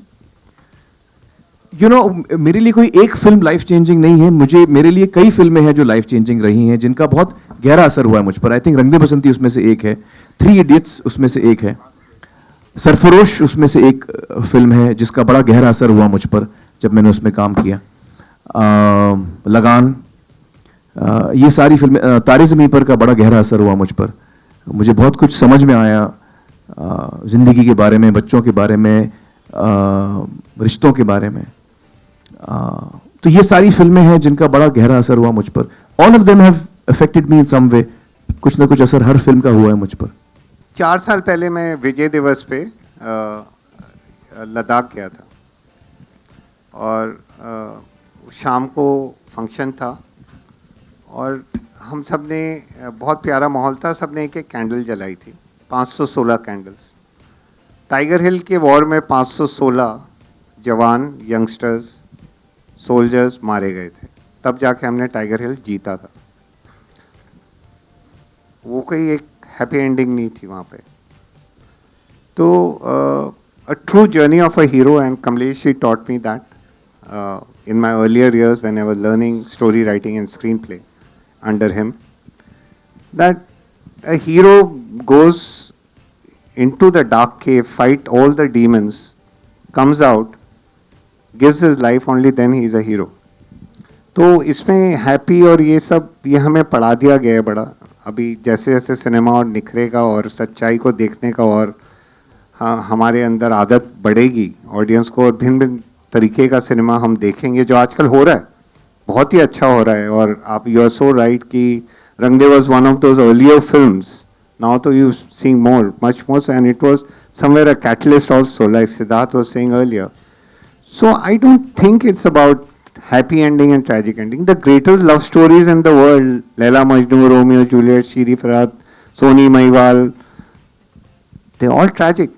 You know, मेरे लिए कोई एक फिल्म लाइफ चेंजिंग नहीं है. मेरे लिए कई फिल्में हैं जो लाइफ चेंजिंग रही हैं, जिनका बहुत गहरा असर हुआ है मुझ पर. आई थिंक रंग दे बसंती उसमें से एक है, 3 इडियट्स उसमें से एक है, सरफरोश उसमें से एक फिल्म है जिसका बड़ा गहरा असर हुआ मुझ पर जब मैंने उसमें काम किया. लगान, ये सारी फिल्में, तारे ज़मीं पर का बड़ा गहरा असर हुआ मुझ पर. मुझे बहुत कुछ समझ में आया ज़िंदगी के बारे में, बच्चों के बारे में, रिश्तों के बारे में. तो ये सारी फिल्में हैं जिनका बड़ा गहरा असर हुआ मुझ पर. All of them have affected me in some way. कुछ ना कुछ असर हर फिल्म का हुआ है मुझ पर. 4 साल पहले मैं विजय दिवस पे लद्दाख गया था और शाम को फंक्शन था और हम सब ने, बहुत प्यारा माहौल था, सब ने एक एक कैंडल जलाई थी, 516 कैंडल्स. टाइगर हिल के वॉर में 516 जवान, यंगस्टर्स, सोल्जर्स मारे गए थे. तब जाके हमने टाइगर हिल जीता था. वो कोई एक हैप्पी एंडिंग नहीं थी वहाँ पे. तो a true journey of a hero, and Kamlesh ji taught me that in my earlier years when I was learning story writing and screenplay under him, that a hero goes into the dark cave, fight all the demons, comes out, gives his life, only then he is a hero. तो इसमें happy और ये सब ये हमें पढ़ा दिया गया है बड़ा. अभी जैसे जैसे सिनेमा और निखरेगा और सच्चाई को देखने का और हमारे अंदर आदत बढ़ेगी ऑडियंस को, और भिन्न भिन्न तरीके का सिनेमा हम देखेंगे जो आजकल हो रहा है, बहुत ही अच्छा हो रहा है. और आप यू आर सो राइट कि Rang De was one of those earlier films. Now तो you seeing more, much more, and it was somewhere a catalyst also, like Siddharth was saying earlier. So I don't think it's about happy ending and tragic ending. The greatest love stories in the world, Laila Majnu, Romeo Juliet, Shiri Farhat, Soni Mahiwal, they're all tragic.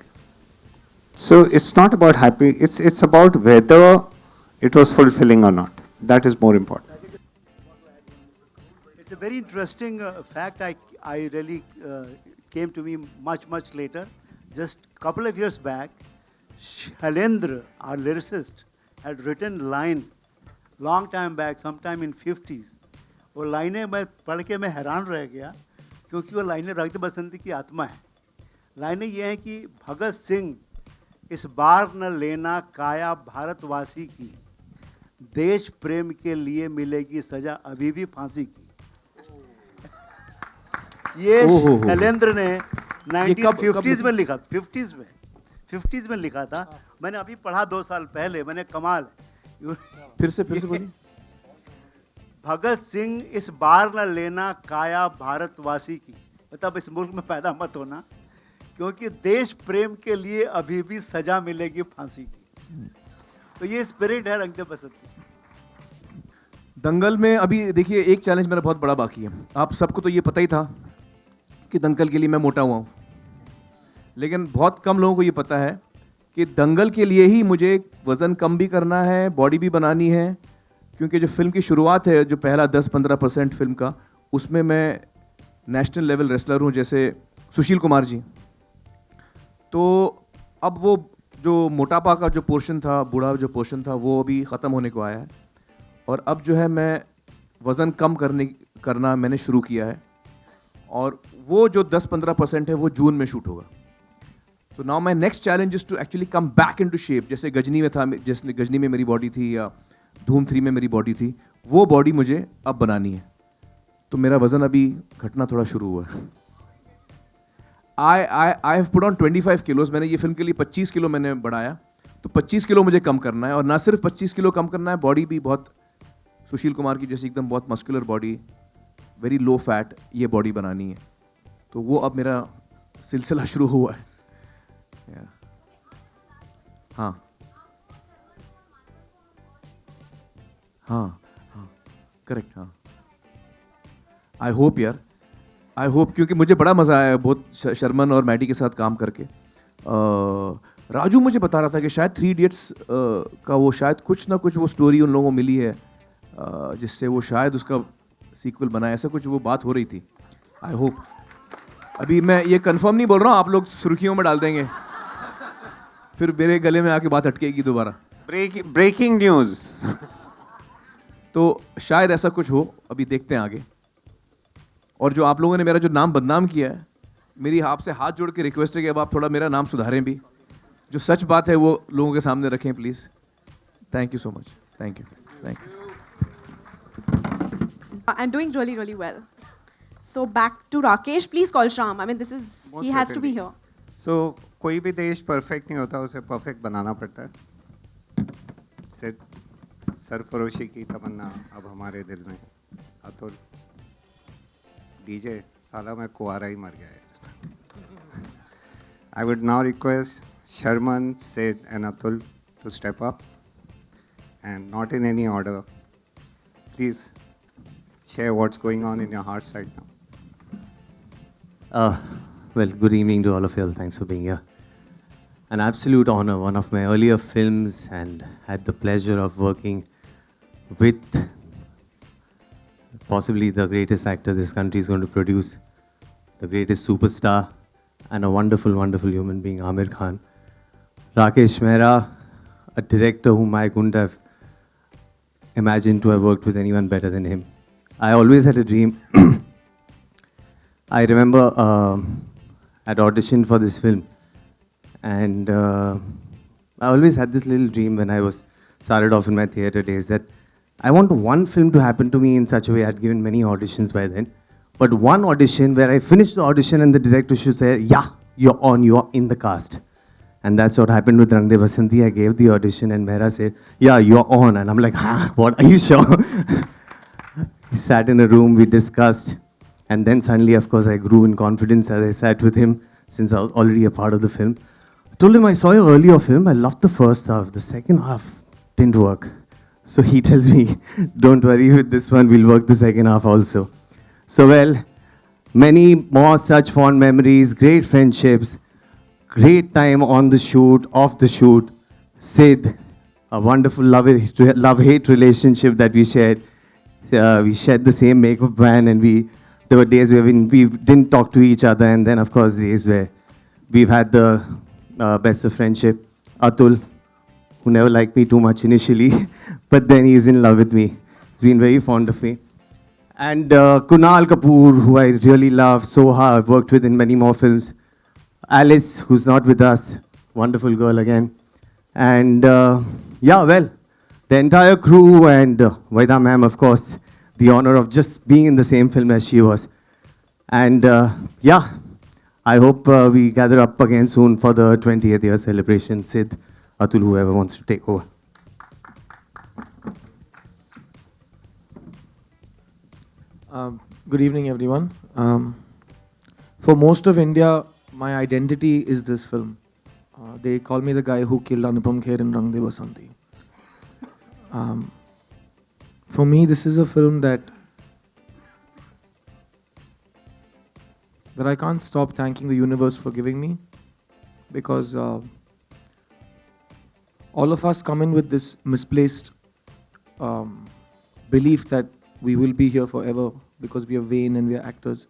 So it's not about happy, it's about whether it was fulfilling or not. That is more important. It's a very interesting fact. I really came to me much later. Just a couple of years back, Shailendra, our lyricist, had written line long time back, sometime in 50s. वो लाइनें मैं पढ़ के मैं हैरान रह गया, क्योंकि वो लाइनें रंग दे बसंती की आत्मा है. लाइनें ये हैं कि भगत सिंह इस बार न लेना काया भारतवासी की, देश प्रेम के लिए मिलेगी सजा अभी भी फांसी की. ये शैलेंद्र ने 1950s में लिखा, 50s में लिखा था. मैंने अभी पढ़ा 2 साल पहले, मैंने कमाल. फिर से बोलिए. भगत सिंह इस बार न लेना काया भारतवासी की, मतलब इस मुल्क में पैदा मत होना, क्योंकि देश प्रेम के लिए अभी भी सजा मिलेगी फांसी की. तो ये स्पिरिट है रंग दे बसंती. दंगल में अभी देखिए एक चैलेंज मेरा बहुत बड़ा बाकी है. आप सबको तो ये पता ही था कि दंगल के लिए मैं मोटा हुआ हूँ, लेकिन बहुत कम लोगों को ये पता है कि दंगल के लिए ही मुझे वज़न कम भी करना है, बॉडी भी बनानी है. क्योंकि जो फिल्म की शुरुआत है, जो पहला 10-15% फिल्म का, उसमें मैं नेशनल लेवल रेसलर हूँ, जैसे सुशील कुमार जी. तो अब वो जो मोटापा का जो पोर्शन था, बूढ़ा जो पोर्शन था, वो अभी ख़त्म होने को आया है. और अब जो है मैं वज़न कम करना मैंने शुरू किया है. और वो जो 10-15% है वो जून में शूट होगा. तो now my next challenge is to actually come back into shape. जैसे गजनी में था, जैसे गजनी में मेरी बॉडी थी या धूम 3 में मेरी बॉडी थी, वो बॉडी मुझे अब बनानी है. तो मेरा वज़न अभी घटना थोड़ा शुरू हुआ है. I have put on 25 kilos. मैंने ये फिल्म के लिए 25 किलो मैंने बढ़ाया. तो 25 किलो मुझे कम करना है. और ना सिर्फ 25 किलो कम करना है, बॉडी भी बहुत सुशील कुमार की जैसी एकदम बहुत muscular body, very low fat, ये बॉडी बनानी है. तो वो अब मेरा सिलसिला शुरू हुआ है. हाँ हाँ हाँ करेक्ट. हाँ आई होप यार, आई होप, क्योंकि मुझे बड़ा मज़ा आया बहुत शर्मन और मैडी के साथ काम करके. राजू मुझे बता रहा था कि शायद 3 इडियट्स का वो शायद कुछ ना कुछ वो स्टोरी उन लोगों को मिली है, जिससे वो शायद उसका सीक्वल बना, ऐसा कुछ वो बात हो रही थी. I hope. अभी मैं ये कंफर्म नहीं बोल रहा हूँ, आप लोग सुर्खियों में डाल देंगे, फिर मेरे गले में आके बात अटकेगी दोबारा. Breaking news. तो शायद ऐसा कुछ हो, अभी देखते हैं आगे. और जो आप लोगों ने मेरा जो नाम बदनाम किया है, मेरी आपसे हाथ जोड़ के रिक्वेस्ट है कि अब आप थोड़ा मेरा नाम सुधारें भी. जो सच बात है वो लोगों के सामने रखें please. Thank you so much. Thank you. Thank you. And doing really, really well. So back to Rakesh, please call Sham. I mean, this is, Most he has to be certainly. here. So कोई भी देश perfect नहीं होता, उसे perfect बनाना पड़ता है. सरफरोशी की तमन्ना अब हमारे दिल में. अतुल डीजे, साला मैं कुआरा ही मर गया है. I would now request Sharman, Sid and Atul to step up, and not in any order. Please share what's going on in your hearts right now. Well, good evening to all of you. Thanks for being here. An absolute honor, one of my earlier films, and had the pleasure of working with possibly the greatest actor this country is going to produce, the greatest superstar, and a wonderful, wonderful human being, Aamir Khan. Rakesh Mehra, a director whom I couldn't have imagined to have worked with anyone better than him. I always had a dream. I remember I'd auditioned for this film, and I always had this little dream when I was started off in my theatre days that I want one film to happen to me in such a way. I'd given many auditions by then, but one audition where I finished the audition and the director should say, "Yeah, you're on, you're in the cast." And that's what happened with Rang De Basanti. I gave the audition and Mehra said, "Yeah, you're on." And I'm like, what, are you sure? He sat in a room, we discussed. And then suddenly, of course, I grew in confidence as I sat with him since I was already a part of the film. I told him, I saw your earlier film. I loved the first half. The second half didn't work. So he tells me, don't worry with this one. We'll work the second half also. So, well, many more such fond memories, great friendships, great time on the shoot, off the shoot. Sid, a wonderful love-hate relationship that we shared. We shared the same makeup van, and there were days where we didn't talk to each other, and then of course days where we've had the best of friendship. Atul, who never liked me too much initially, but then he's in love with me. He's been very fond of me. And Kunal Kapoor, who I really love, Soha, I've worked with in many more films. Alice, who's not with us, wonderful girl again. And yeah, well, the entire crew and Vaida ma'am, of course, the honor of just being in the same film as she was. And yeah, I hope we gather up again soon for the 20th year celebration. Sid, Atul, whoever wants to take over. Good evening, everyone. For most of India, my identity is this film. They call me the guy who killed Anupam Kher in Rang De Basanti. For me, this is a film that I can't stop thanking the universe for giving me, because all of us come in with this misplaced belief that we will be here forever because we are vain and we are actors.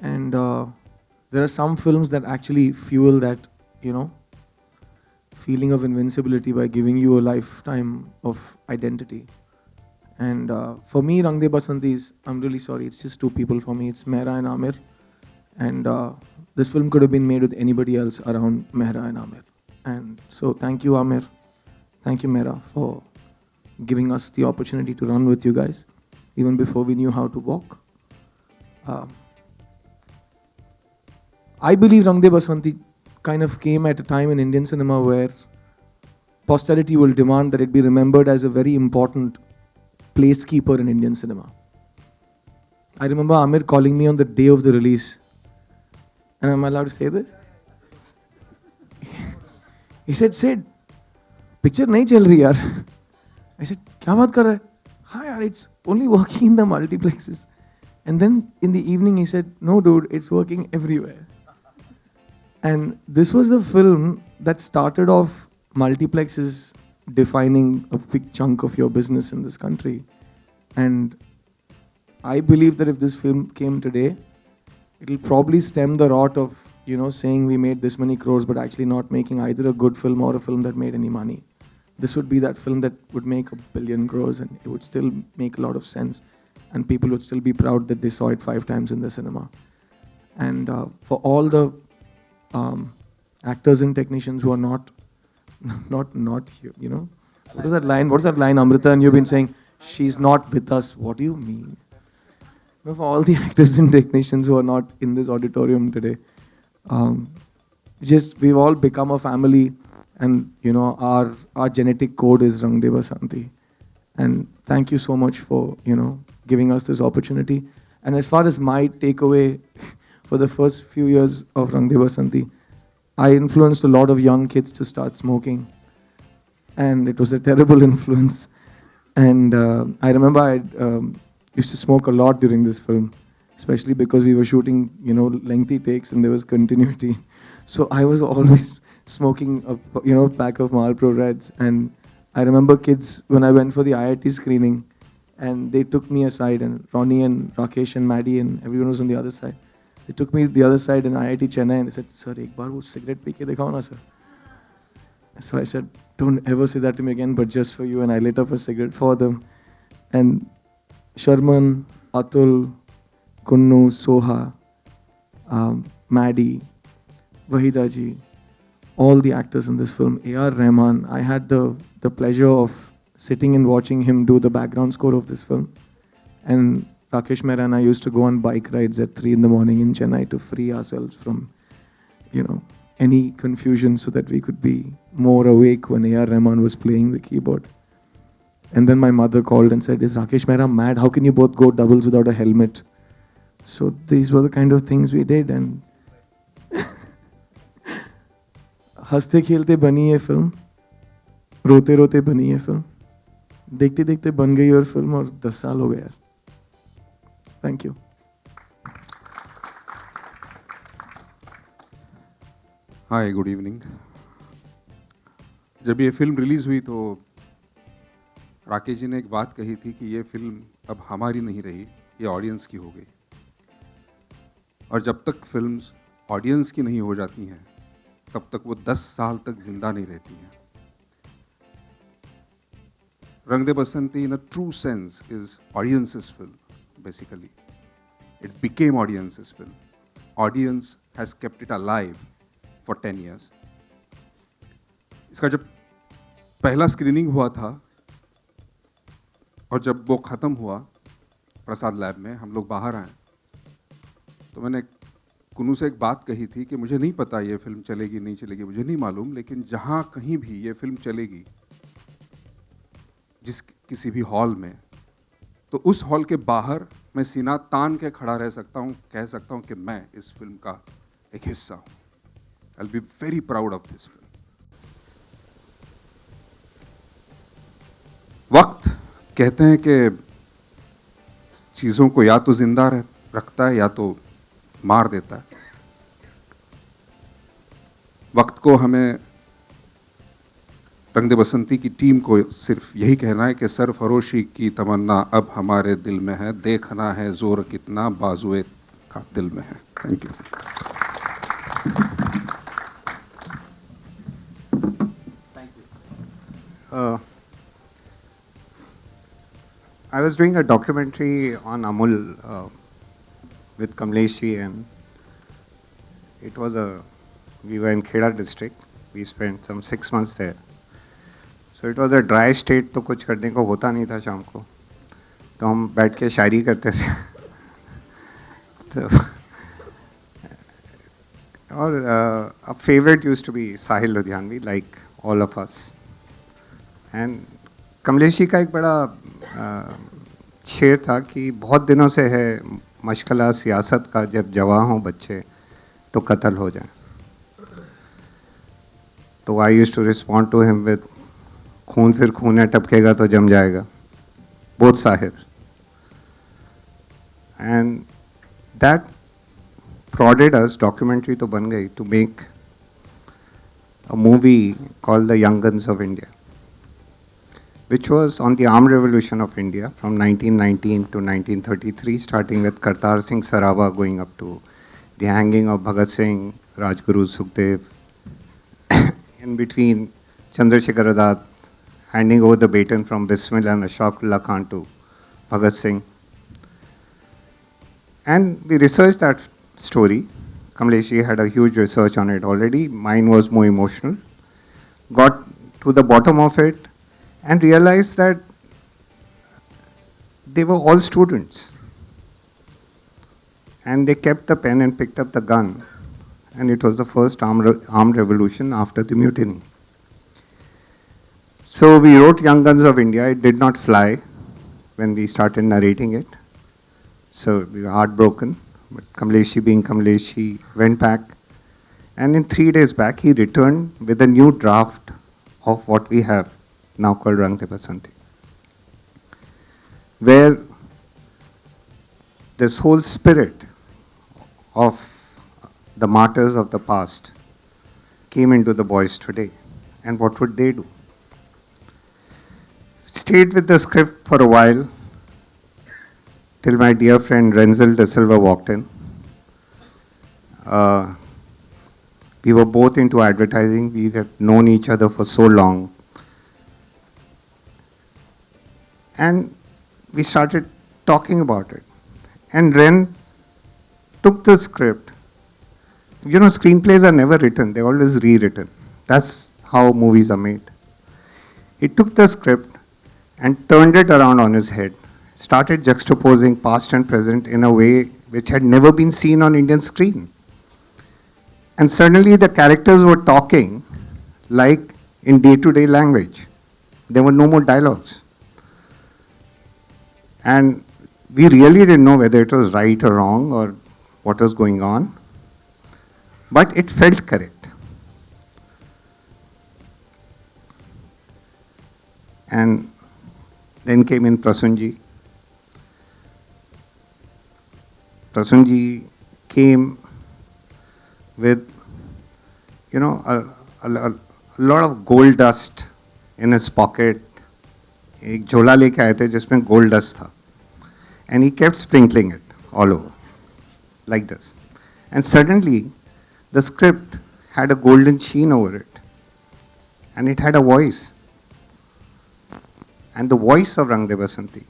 And there are some films that actually fuel that, feeling of invincibility by giving you a lifetime of identity. And for me, Rang De Basanti is, I'm really sorry, it's just two people for me. It's Mehra and Aamir. And this film could have been made with anybody else around Mehra and Aamir. And so thank you, Aamir. Thank you, Mehra, for giving us the opportunity to run with you guys, even before we knew how to walk. I believe Rang De Basanti kind of came at a time in Indian cinema where posterity will demand that it be remembered as a very important placekeeper in Indian cinema. I remember Aamir calling me on the day of the release. And am I allowed to say this? He said, "Sid, picture nahi chal rahi yaar." I said, "Kya baat kar raha hai?" "Ha yaar, it's only working in the multiplexes." And then in the evening he said, "No dude, it's working everywhere." And this was the film that started off multiplexes defining a big chunk of your business in this country. And I believe that if this film came today, it'll probably stem the rot of, you know, saying we made this many crores but actually not making either a good film or a film that made any money. This would be that film that would make 1 billion crores and it would still make a lot of sense and people would still be proud that they saw it 5 times in the cinema. And for all the actors and technicians who are not here, you know. What is that line? What's that line, Amrita? And you've been saying, she's not with us. What do you mean? You know, for all the actors and technicians who are not in this auditorium today, we've all become a family, and you know, our genetic code is Rang De Basanti. And thank you so much for, you know, giving us this opportunity. And as far as my takeaway for the first few years of Rang De Basanti, I influenced a lot of young kids to start smoking. And it was a terrible influence. And I remember I used to smoke a lot during this film, especially because we were shooting, you know, lengthy takes and there was continuity. So I was always smoking a, you know, pack of Marlboro Reds. And I remember kids, when I went for the IIT screening, and they took me aside, and Ronnie and Rakesh and Maddie and everyone was on the other side. They took me to the other side in IIT Chennai and they said, "Sir, ek baar wo cigarette pee ke dikhao na, sir." So I said, "Don't ever say that to me again, but just for you." And I lit up a cigarette for them. And Sharman, Atul, Kunnu, Soha, Maddie, Wahida ji, all the actors in this film, A.R. Rahman, I had the pleasure of sitting and watching him do the background score of this film. And Rakesh Mehra and I used to go on bike rides at 3 in the morning in Chennai to free ourselves from, you know, any confusion so that we could be more awake when A.R. Rahman was playing the keyboard. And then my mother called and said, "Is Rakesh Mehra mad? How can you both go doubles without a helmet?" So these were the kind of things we did. And हंसते खेलते बनी ये film, रोते रोते बनी ये film, देखते देखते बन गई और फिल्म, और 10 साल हो गए यार. Thank you. Hi, good evening. जब ये फिल्म रिलीज़ हुई तो राकेश जी ने एक बात कही थी कि ये फिल्म अब हमारी नहीं रही, ये ऑडियंस की हो गई. और जब तक फिल्म्स ऑडियंस की नहीं हो जाती हैं, तब तक वो 10 साल तक जिंदा नहीं रहती हैं. रंग दे बसंती in a true sense is audience's film, basically. It became audience's film. Audience has kept it alive for 10 years. इसका जब पहला स्क्रीनिंग हुआ था और जब वो ख़त्म हुआ प्रसाद लैब में, हम लोग बाहर आए, तो मैंने कुन्नू से एक बात कही थी कि मुझे नहीं पता ये फिल्म चलेगी नहीं चलेगी, मुझे नहीं मालूम, लेकिन जहाँ कहीं भी ये फिल्म चलेगी, किसी भी हॉल में, तो उस हॉल के बाहर मैं सीना तान के खड़ा रह सकता हूँ, कह सकता हूँ कि मैं इस फिल्म का एक हिस्सा हूँ. I will be very proud of this film. वक्त कहते हैं कि चीज़ों को या तो जिंदा रखता है या तो मार देता है. वक्त को हमें, रंग दे बसंती की टीम को सिर्फ यही कहना है कि सरफरोशी की तमन्ना अब हमारे दिल में है, देखना है जोर कितना बाजुए का दिल में है. Thank you. I was doing a documentary on Amul with Kamlesh ji, and we were in Kheda district. We spent some 6 months there. So it was a dry state, तो कुछ करने को होता नहीं था शाम को, तो हम बैठ के शायरी करते थे. तो और a favorite used to be Sahil Ludhianvi, like all of us. And Kamlesh ji का एक बड़ा शेर था कि बहुत दिनों से है मशगला सियासत का, जब जवां हों बच्चे तो कत्ल हो जाए. तो I used to respond to him with खून फिर खून है टपकेगा तो जम जाएगा, बोथ साहिर. एंड दैट prodded us, documentary तो बन गई, to make a movie called The Young Guns of India. which was on the armed revolution of India from 1919 to 1933, starting with Kartar Singh Saraba going up to the hanging of Bhagat Singh, Rajguru Sukhdev, in between Chandrasekhar Azad handing over the baton from Bismillah and Ashfaqullah Khan to Bhagat Singh. And we researched that story. Kamleshi had a huge research on it already. Mine was more emotional. Got to the bottom of it and realized that they were all students. And they kept the pen and picked up the gun. And it was the first armed revolution after the mutiny. So we wrote Young Guns of India. It did not fly when we started narrating it. So we were heartbroken. But Kamleshi, being Kamleshi, went back. And in 3 days back, he returned with a new draft of what we have now called Rang De Basanti, where this whole spirit of the martyrs of the past came into the boys today. And what would they do? Stayed with the script for a while till my dear friend Renzel De Silva walked in. We were both into advertising. We have known each other for so long. And we started talking about it. And Ren took the script. You know, screenplays are never written, they're always rewritten. That's how movies are made. He took the script and turned it around on his head, started juxtaposing past and present in a way which had never been seen on Indian screen. And suddenly the characters were talking like in day-to-day language. There were no more dialogues. And we really didn't know whether it was right or wrong or what was going on. But it felt correct. And then came in Prasunji. Prasunji came with, you know, a lot of gold dust in his pocket. एक झोला लेके आए थे जिसमें gold dust था. And he kept sprinkling it all over, like this. And suddenly, the script had a golden sheen over it. And it had a voice. And the voice of Rang De Basanti.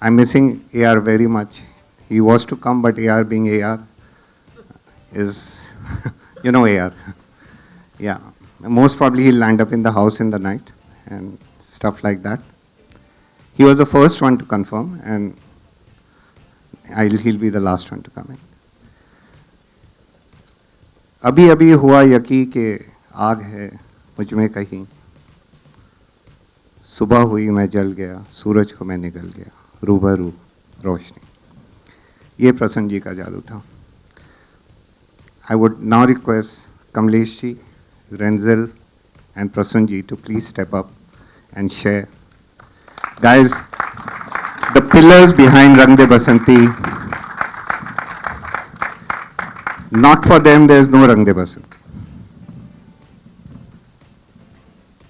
I'm missing AR very much. He was to come, but AR being AR is, you know AR. Yeah. Most probably he'll land up in the house in the night and stuff like that. He was the first one to confirm, and he'll be the last one to come in. अभी अभी हुआ यकी के आग है मुझ में कहीं, सुबह हुई मैं जल गया, सूरज को मैं निगल गया, रूबरू रोशनी. ये प्रसन्न जी का जादू था. I would now request Kamlesh ji, Renzel and Prasun ji to please step up and share. Guys, the pillars behind Rang De Basanti, not for them there is no Rang De Basanti.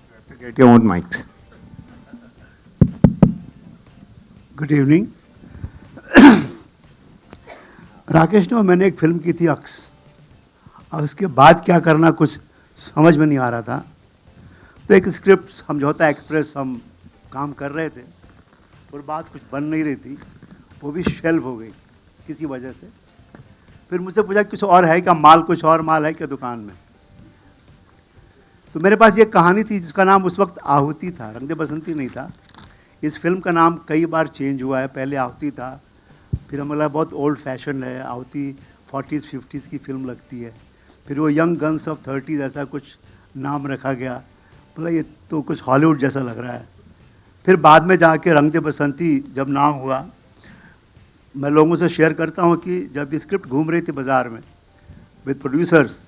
You have to get your own mics. Good evening. Rakesh ने और मैंने एक film की थी अक्स, और उसके बाद क्या करना कुछ समझ में नहीं आ रहा था. तो एक स्क्रिप्ट समझौता एक्सप्रेस हम काम कर रहे थे और बात कुछ बन नहीं रही थी, वो भी शेल्व हो गई किसी वजह से. फिर मुझसे पूछा कुछ और है क्या माल, कुछ और माल है क्या दुकान में. तो मेरे पास ये कहानी थी जिसका नाम उस वक्त आहुति था, रंग दे बसंती नहीं था. इस फिल्म का नाम कई बार चेंज हुआ है, पहले आहुति था, फिर हमें लगा बहुत ओल्ड फैशन है, आहुति 40s 50s की फिल्म लगती है, फिर वो यंग गन्स ऑफ 30s ऐसा कुछ नाम रखा गया. बोला ये तो कुछ हॉलीवुड जैसा लग रहा है. फिर बाद में जाके रंग दे बसंती जब नाम हुआ, मैं लोगों से शेयर करता हूँ कि जब स्क्रिप्ट घूम रही थी बाज़ार में विद प्रोड्यूसर्स,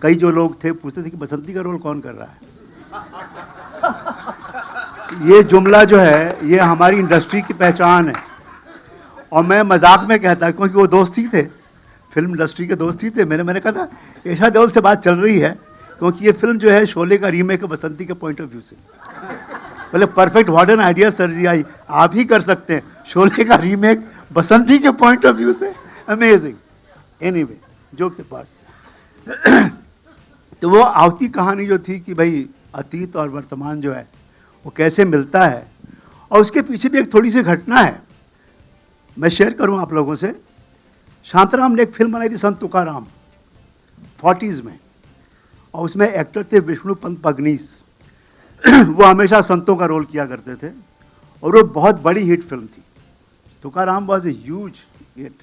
कई जो लोग थे पूछते थे कि बसंती का रोल कौन कर रहा है. ये जुमला जो है ये हमारी इंडस्ट्री की पहचान है. और मैं मजाक में कहता क्योंकि वो दोस्त ही थे, फिल्म इंडस्ट्री के दोस्त ही थे. मैंने कहा था ईशा देओल से बात चल रही है क्योंकि ये फिल्म जो है शोले का रीमेक है बसंती के पॉइंट ऑफ व्यू से. बोले perfect, what an idea sir ji, I आप ही कर सकते हैं शोले का रीमेक बसंती के पॉइंट ऑफ व्यू से, अमेजिंग। एनीवे, जोक से पार्ट। तो वो आवती कहानी जो थी कि भाई अतीत और वर्तमान जो है वो कैसे मिलता है, और उसके पीछे भी एक थोड़ी सी घटना है, मैं शेयर करूं आप लोगों से। शांताराम ने एक फिल्म बनाई थी संत तुकाराम 40s में, और उसमें एक्टर थे विष्णु पंत पगनीस। वो हमेशा संतों का रोल किया करते थे, और वो बहुत बड़ी हिट फिल्म थी। Tukaram was a huge hit,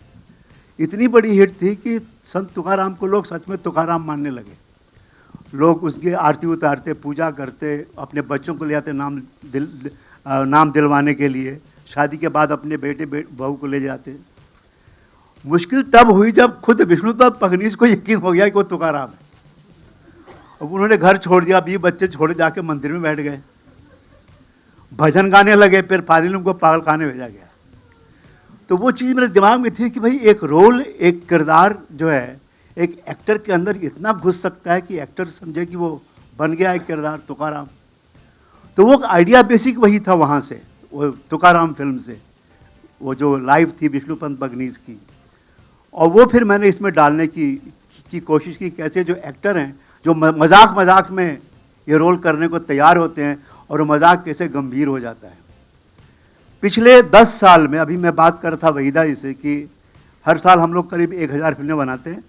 इतनी बड़ी हिट थी कि संत तुकाराम को लोग सच में तुकाराम मानने लगे। लोग उसकी आरती उतारते, पूजा करते, अपने बच्चों को ले आते नाम दिलवाने के लिए, शादी के बाद अपने बेटे बहू को ले जाते। मुश्किल तब हुई जब खुद विष्णुदत्त पगनीस को यकीन हो गया कि वो तुकाराम है। अब उन्होंने घर छोड़ दिया, 20 बच्चे छोड़े, जाके मंदिर में बैठ गए, भजन गाने लगे, फिर फाइनली उनको पागल खाने भेजा गया। तो वो चीज़ मेरे दिमाग में थी कि भाई एक रोल, एक किरदार जो है एक एक्टर के अंदर इतना घुस सकता है कि एक्टर समझे कि वो बन गया एक किरदार तुकाराम। तो वो आइडिया बेसिक वही था वहाँ से, वो तुकाराम फिल्म से, वो जो लाइव थी विष्णु पंत पगनीस की। और वो फिर मैंने इसमें डालने की कोशिश की, कैसे जो एक्टर हैं जो मजाक में ये रोल करने को तैयार होते हैं, और वो मजाक कैसे गंभीर हो जाता है। पिछले 10 साल में, अभी मैं बात कर रहा था वहीदा जी से कि हर साल हम लोग करीब 1000 फिल्में बनाते हैं,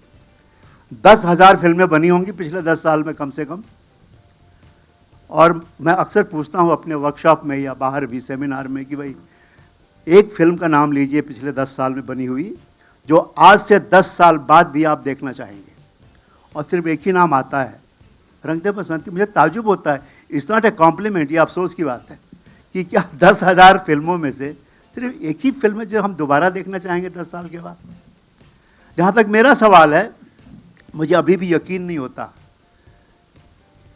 10,000 फिल्में बनी होंगी पिछले 10 साल में कम से कम। और मैं अक्सर पूछता हूँ अपने वर्कशॉप में या बाहर भी सेमिनार में कि भाई एक फिल्म का नाम लीजिए पिछले 10 साल में बनी हुई, जो आज से 10 साल बाद भी आप देखना चाहेंगे, और सिर्फ एक ही नाम आता है, रंग दे बसंती। मुझे ताजुब होता है, इट्स नॉट ए कॉम्प्लीमेंट, ये अफसोस की बात है कि क्या 10,000 फिल्मों में से सिर्फ एक ही फिल्म है जो हम दोबारा देखना चाहेंगे 10 साल के बाद। जहाँ तक मेरा सवाल है, मुझे अभी भी यकीन नहीं होता,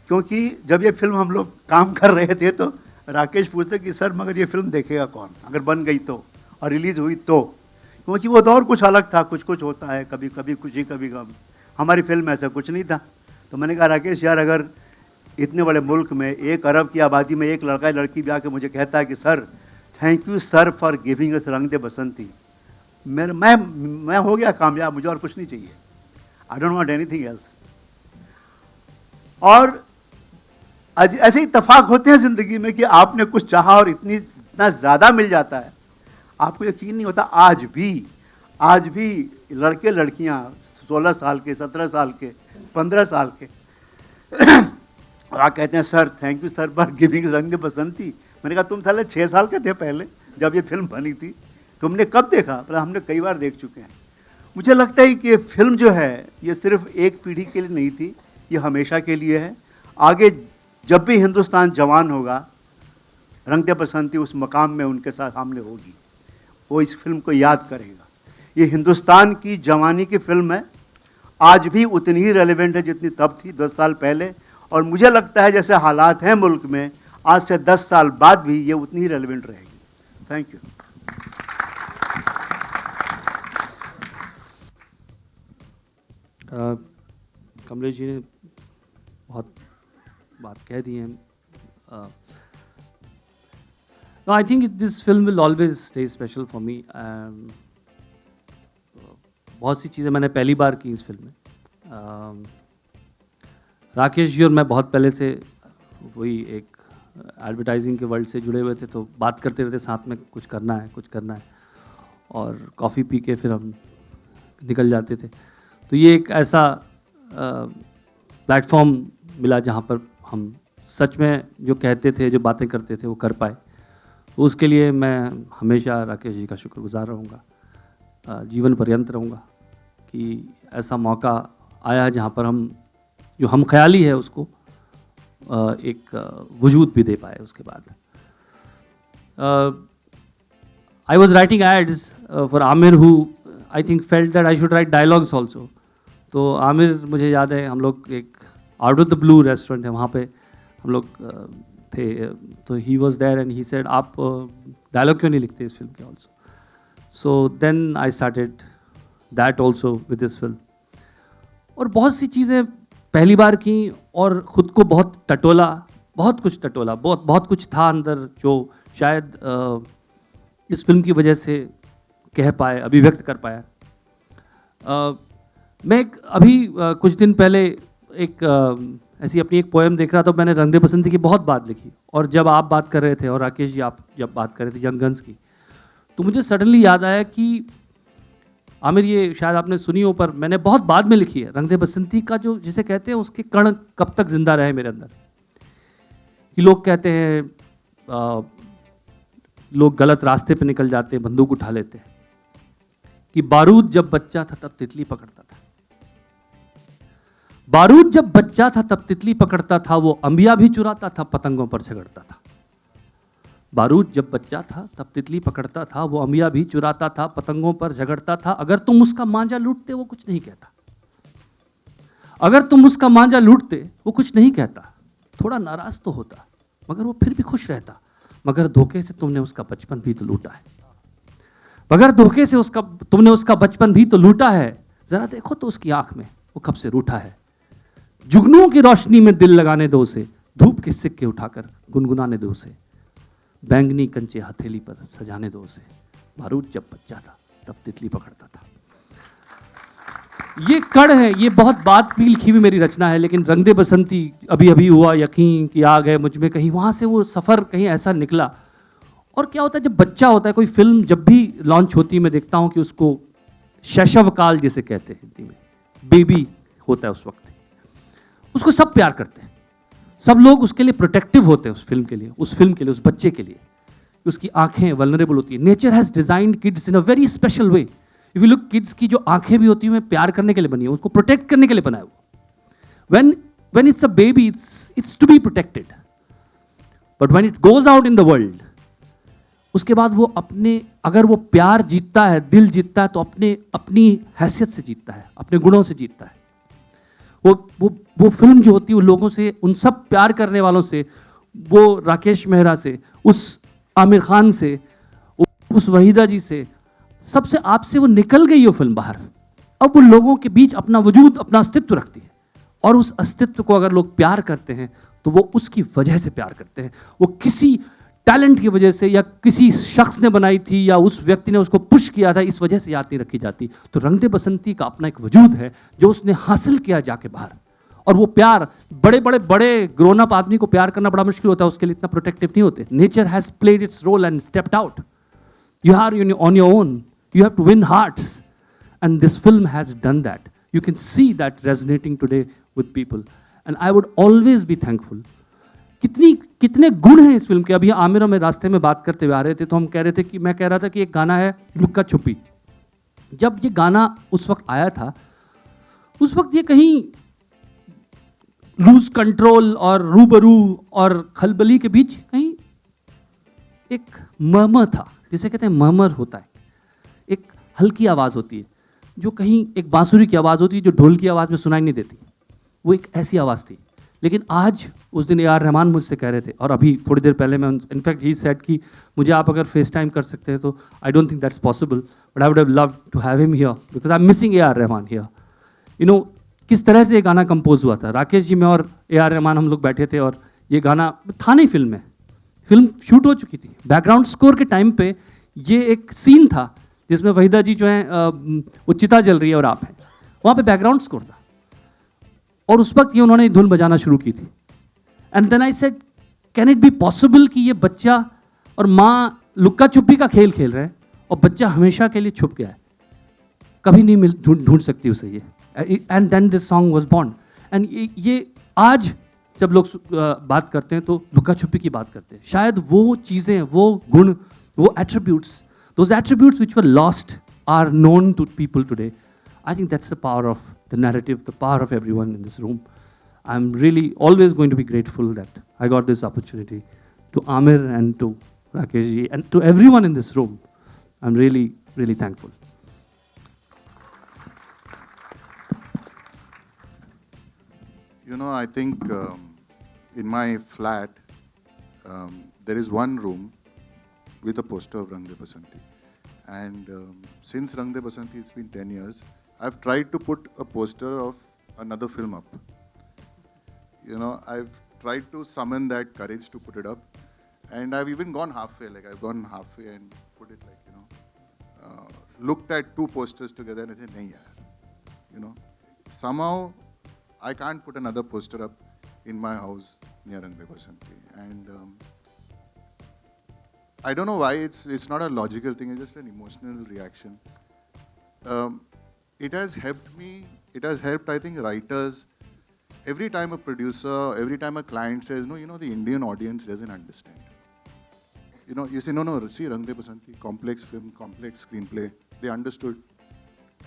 क्योंकि जब ये फिल्म हम लोग काम कर रहे थे तो राकेश पूछते कि सर मगर ये फिल्म देखेगा कौन अगर बन गई तो, और रिलीज़ हुई तो, क्योंकि वो दौर कुछ अलग था, कुछ कुछ होता है, कभी कभी खुशी कभी गम। हमारी फिल्म ऐसा कुछ नहीं था। तो मैंने कहा राकेश यार, अगर इतने बड़े मुल्क में 1 अरब की आबादी में एक लड़का लड़की भी आके मुझे कहता है कि sir thank you sir for giving us रंग दे बसंती, मैं हो गया कामयाब, मुझे और कुछ नहीं चाहिए। I don't want anything else. और ऐसे इत्तेफाक होते हैं ज़िंदगी में कि आपने कुछ चाहा और इतना ज़्यादा मिल जाता है, आपको यकीन नहीं होता। आज भी लड़के लड़कियां 16 साल के, 17 साल के, 15 साल के और आप कहते हैं sir thank you sir for giving रंग दे बसंती। मैंने कहा तुम साले 6 साल के थे पहले जब ये फिल्म बनी थी, तुमने कब देखा? पर हमने कई बार देख चुके हैं। मुझे लगता है कि ये फिल्म जो है ये सिर्फ एक पीढ़ी के लिए नहीं थी, ये हमेशा के लिए है। आगे जब भी हिंदुस्तान जवान होगा, रंग दे बसंती उस मकाम में उनके साथ सामने होगी, वो इस फिल्म को याद करेगा। ये हिंदुस्तान की जवानी की फिल्म है, आज भी उतनी ही रेलेवेंट है जितनी तब थी 10 साल पहले, और मुझे लगता है जैसे हालात हैं मुल्क में, आज से 10 साल बाद भी ये उतनी ही रेलेवेंट रहेगी। Thank you. कमलेश जी ने बहुत बात कह दी है। No, I think this film will always stay special for me. बहुत सी चीज़ें मैंने पहली बार की इस फिल्म में। राकेश जी और मैं बहुत पहले से वही एक एडवर्टाइजिंग के वर्ल्ड से जुड़े हुए थे, तो बात करते रहते साथ में कुछ करना है, और कॉफ़ी पी के फिर हम निकल जाते थे। तो ये एक ऐसा प्लेटफॉर्म मिला जहाँ पर हम सच में जो कहते थे, जो बातें करते थे, वो कर पाए। तो उसके लिए मैं हमेशा राकेश जी का शुक्रगुजार रहूँगा, जीवन पर्यंत रहूँगा कि ऐसा मौका आया है जहाँ पर हम जो हम ख्याली है उसको एक वजूद भी दे पाए। उसके बाद I was writing ads for Aamir who I think felt that I should write dialogues also. तो आमिर मुझे याद है, हम लोग एक out of the blue restaurant है, वहाँ पे हम लोग थे, तो he was there and he said आप डायलॉग क्यों नहीं लिखते इस फिल्म के also. So then I started that also with this film. और बहुत सी चीज़ें पहली बार की और ख़ुद को बहुत टटोला बहुत कुछ टटोला, बहुत कुछ था अंदर जो शायद इस फिल्म की वजह से कह पाए, अभिव्यक्त कर पाया। मैं कुछ दिन पहले ऐसी अपनी एक पोएम देख रहा था, मैंने रंग दे बसंती की बहुत बात लिखी, और जब आप बात कर रहे थे और राकेश जी आप जब बात कर रहे थे यंग गन्स की, तो मुझे सडनली याद आया कि आमिर, ये शायद आपने सुनी हो पर मैंने बहुत बाद में लिखी है। रंग दे बसंती का जो जिसे कहते हैं उसके कण कब तक जिंदा रहे मेरे अंदर, कि लोग कहते हैं लोग गलत रास्ते पे निकल जाते, बंदूक उठा लेते हैं, कि बारूद जब बच्चा था तब तितली पकड़ता था, बारूद जब बच्चा था तब तितली पकड़ता था, वो अंबिया भी चुराता था, पतंगों पर झगड़ता था। बारूद जब बच्चा था तब तितली पकड़ता था, वो अंबिया भी चुराता था, पतंगों पर झगड़ता था। अगर तुम उसका मांझा लूटते वो कुछ नहीं कहता, अगर तुम उसका मांझा लूटते वो कुछ नहीं कहता, थोड़ा नाराज तो होता मगर वो फिर भी खुश रहता। मगर धोखे से तुमने उसका बचपन भी तो लूटा है, मगर धोखे से तुमने उसका बचपन भी तो लूटा है। जरा देखो तो उसकी आंख में वो कब से रूठा है। जुगनुओं की रोशनी में दिल लगाने दो उसे, धूप के सिक्के उठाकर गुनगुनाने दो उसे, बैंगनी कंचे हथेली पर सजाने दो उसे। बारूद जब बच्चा था तब तितली पकड़ता था। ये कड़ है, ये बहुत बात भी लिखी हुई मेरी रचना है, लेकिन रंग दे बसंती अभी अभी हुआ यकीन कि आ गए मुझ में कहीं, वहां से वो सफर कहीं ऐसा निकला। और क्या होता है जब बच्चा होता है, कोई फिल्म जब भी लॉन्च होती है मैं देखता हूं कि उसको शैशव काल जिसे कहते हैं हिंदी में, बेबी होता है उस वक्त, उसको सब प्यार करते हैं, सब लोग उसके लिए प्रोटेक्टिव होते हैं, उस फिल्म के लिए, उस बच्चे के लिए। उसकी आंखें वल्नरेबल होती है। Nature has designed kids in a very special way. If you look, kids की जो आंखें भी होती है प्यार करने के लिए बनी है, उसको प्रोटेक्ट करने के लिए बनाया वो। when it's a baby, it's to be protected, but when it goes out in the world, उसके बाद वो अगर वो प्यार जीतता है, दिल जीतता है, तो अपनी हैसियत से जीतता है, अपने गुणों से जीतता है। वो फिल्म जो होती है वो लोगों से, उन सब प्यार करने वालों से, वो राकेश मेहरा से, उस आमिर खान से, उस वहीदा जी से, सबसे आपसे वो निकल गई वो फिल्म बाहर। अब वो लोगों के बीच अपना वजूद, अपना अस्तित्व रखती है, और उस अस्तित्व को अगर लोग प्यार करते हैं तो वो उसकी वजह से प्यार करते हैं। वो किसी टैलेंट की वजह से या किसी शख्स ने बनाई थी या उस व्यक्ति ने उसको पुश किया था, इस वजह से याद नहीं रखी जाती। तो रंग दे बसंती का अपना एक वजूद है जो उसने हासिल किया जाके बाहर। और वो प्यार, बड़े ग्रोन अप आदमी को प्यार करना बड़ा मुश्किल होता है, उसके लिए इतना प्रोटेक्टिव नहीं होते। Nature has played its role and stepped out. You are on your own, you have to win hearts, and this film has done that. You can see that resonating today with people, and I would always be thankful. कितने गुण हैं इस film के। अभी आमिर और मैं रास्ते में बात करते हुए आ रहे थे तो हम कह रहे थे कि मैं कह रहा था कि एक गाना है लुक्का छुपी। जब ये गाना उस वक्त आया था, उस वक्त ये कहीं लूज कंट्रोल और रूबरू और खलबली के बीच कहीं एक मर्मर था, जिसे कहते हैं मर्मर होता है, एक हल्की आवाज़ होती है, जो कहीं एक बांसुरी की आवाज़ होती है जो ढोल की आवाज़ में सुनाई नहीं देती। वो एक ऐसी आवाज़ थी। लेकिन आज, उस दिन ए.आर. रहमान मुझसे कह रहे थे, और अभी थोड़ी देर पहले मैं इनफैक्ट ही सेड कि मुझे आप अगर फेस टाइम कर सकते हैं तो I don't think that's possible, but I would have loved to have him here because I am missing A R. Rahman here. You know, किस तरह से ये गाना कंपोज हुआ था। राकेश जी, मैं और ए.आर. रहमान हम लोग बैठे थे और ये गाना था नहीं फिल्म में, फिल्म शूट हो चुकी थी। बैकग्राउंड स्कोर के टाइम पे ये एक सीन था जिसमें वहीदा जी जो है वो चिता जल रही है और आप हैं, वहाँ पे बैकग्राउंड स्कोर था, और उस वक्त ये उन्होंने धुन बजाना शुरू की थी। And then I said, can it be possible कि ये बच्चा और माँ लुक्का छुपी का खेल खेल रहे हैं और बच्चा हमेशा के लिए छुप गया है, कभी नहीं ढूंढ सकती उसे ये। And then this song was born. And ये आज जब लोग बात करते हैं तो लुक्का छुपी की बात करते हैं। शायद वो चीज़ें, वो गुण, वो attributes, those attributes which were lost are known to people today. I think that's the power of the narrative, the power of everyone in this room. I'm really always going to be grateful that I got this opportunity. To Amir and to Rakesh ji and to everyone in this room, I'm really, really thankful. You know, I think in my flat, there is one room with a poster of Rang De Basanti. And since Rang De Basanti, it's been 10 years, I've tried to put a poster of another film up. You know, I've tried to summon that courage to put it up. And I've even gone halfway, like I've gone halfway and put it like, looked at two posters together and I said, nahi yaar, somehow I can't put another poster up in my house near Rang De Basanti. And I don't know why it's not a logical thing, it's just an emotional reaction. It has helped me, it has helped, I think, writers. Every time a producer, every time a client says, no, the Indian audience doesn't understand. You say, no, see, Rang De Basanti, complex film, complex screenplay, they understood.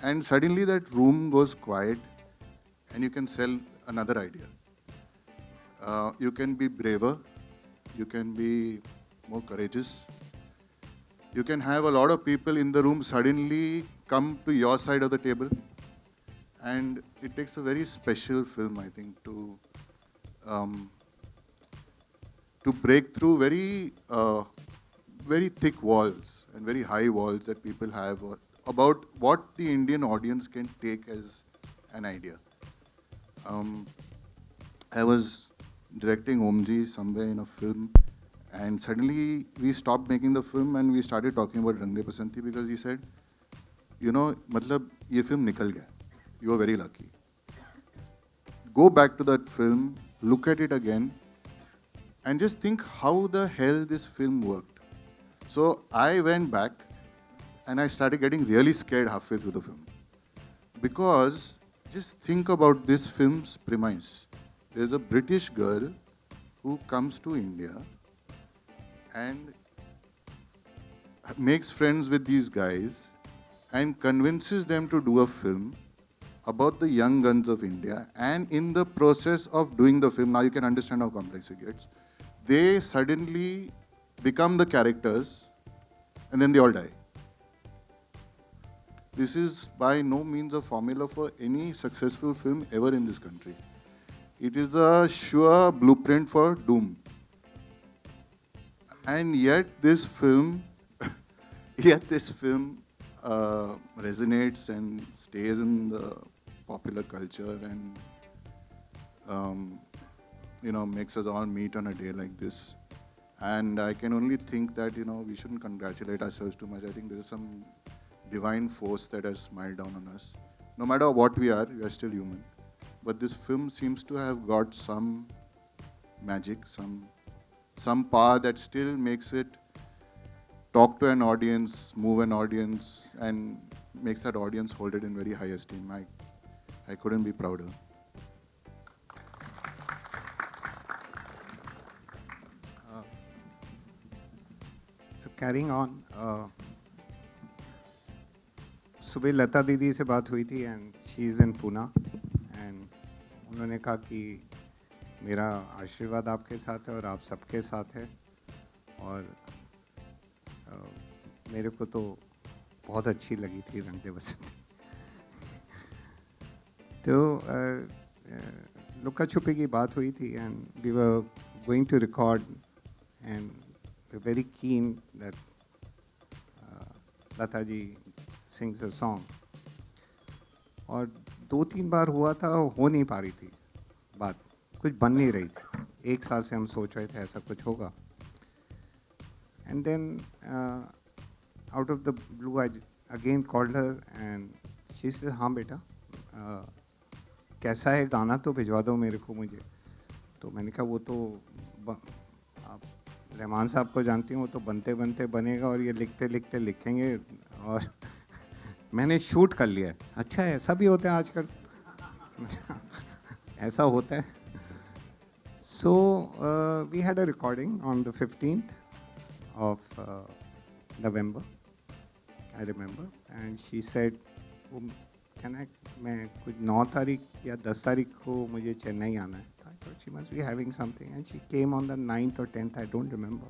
And suddenly that room goes quiet and you can sell another idea. You can be braver, you can be more courageous. You can have a lot of people in the room suddenly come to your side of the table. And it takes a very special film, I think, to break through very thick walls and very high walls that people have about what the Indian audience can take as an idea. I was directing Omji somewhere in a film, and suddenly we stopped making the film and we started talking about Rang De Basanti because he said, matlab, ye film nikal gaya. You are very lucky. Go back to that film, look at it again, and just think how the hell this film worked. So I went back and I started getting really scared halfway through the film. Because just think about this film's premise. There's a British girl who comes to India and makes friends with these guys and convinces them to do a film about the young guns of India. And in the process of doing the film, now you can understand how complex it gets, they suddenly become the characters and then they all die. This is by no means a formula for any successful film ever in this country. It is a sure blueprint for doom. And yet this film, resonates and stays in the popular culture and makes us all meet on a day like this. And I can only think that we shouldn't congratulate ourselves too much. I think there is some divine force that has smiled down on us. No matter what we are still human. But this film seems to have got some magic, some power that still makes it talk to an audience, move an audience, and makes that audience hold it in very high esteem. I couldn't be prouder. So carrying on, सुबह लता दीदी से बात हुई थी and she is in Poona and उन्होंने कहा कि मेरा आशीर्वाद आपके साथ है और आप सबके साथ है और मेरे को तो बहुत अच्छी लगी थी रंग दे बसंती। तो लुका छुपी की बात हुई थी and we were going to record and we very keen that Lata ji sings a song और 2-3 बार हुआ था, हो नहीं पा रही थी बात, कुछ बन नहीं रही थी। 1 साल से हम सोच रहे थे ऐसा कुछ होगा and then out of the blue I again called her and she said हाँ बेटा कैसा है गाना तो भिजवा दो मेरे को मुझे। तो मैंने कहा वो तो आप रहमान साहब को जानती हूँ, वो तो बनते बनते बनेगा और ये लिखते लिखते लिखेंगे और मैंने शूट कर लिया है। अच्छा ऐसा भी होता है आजकल ऐसा होता है। So we had a recording on the 15th of November, I remember, and she said मैं कुछ 9 तारीख या 10 तारीख को मुझे चेन्नई आना है। I thought she must be having something and she came on the 9th or 10th, I don't remember.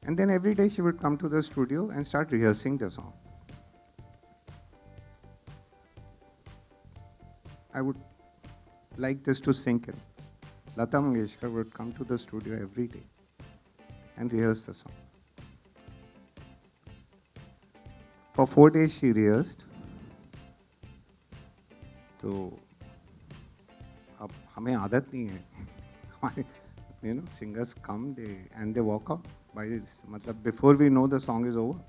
And then every day she would come to the studio and start rehearsing the song. I would like this to sink in. Lata Mangeshkar would come to the studio every day and rehearse the song. For 4 days she rehearsed. तो अब हमें आदत नहीं है singers come and they walk out. By this, matlab, before we know the song is over.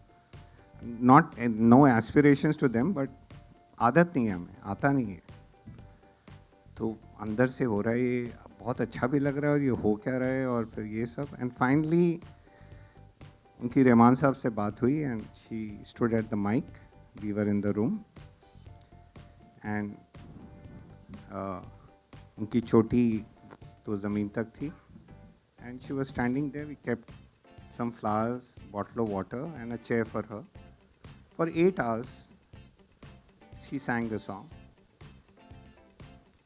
No aspirations to them, but आदत नहीं है हमें, आता नहीं है. तो अंदर से हो रहा है ये, बहुत अच्छा भी लग रहा है और ये हो क्या रहा है और फिर ये सब. एंड फाइनली उनकी रहमान साहब से बात हुई and she stood at the mic. We were in the room and उनकी चोटी तो ज़मीन तक थी and she was standing there. We kept some flowers, bottle of water and a chair for her. For 8 hours, she sang the song.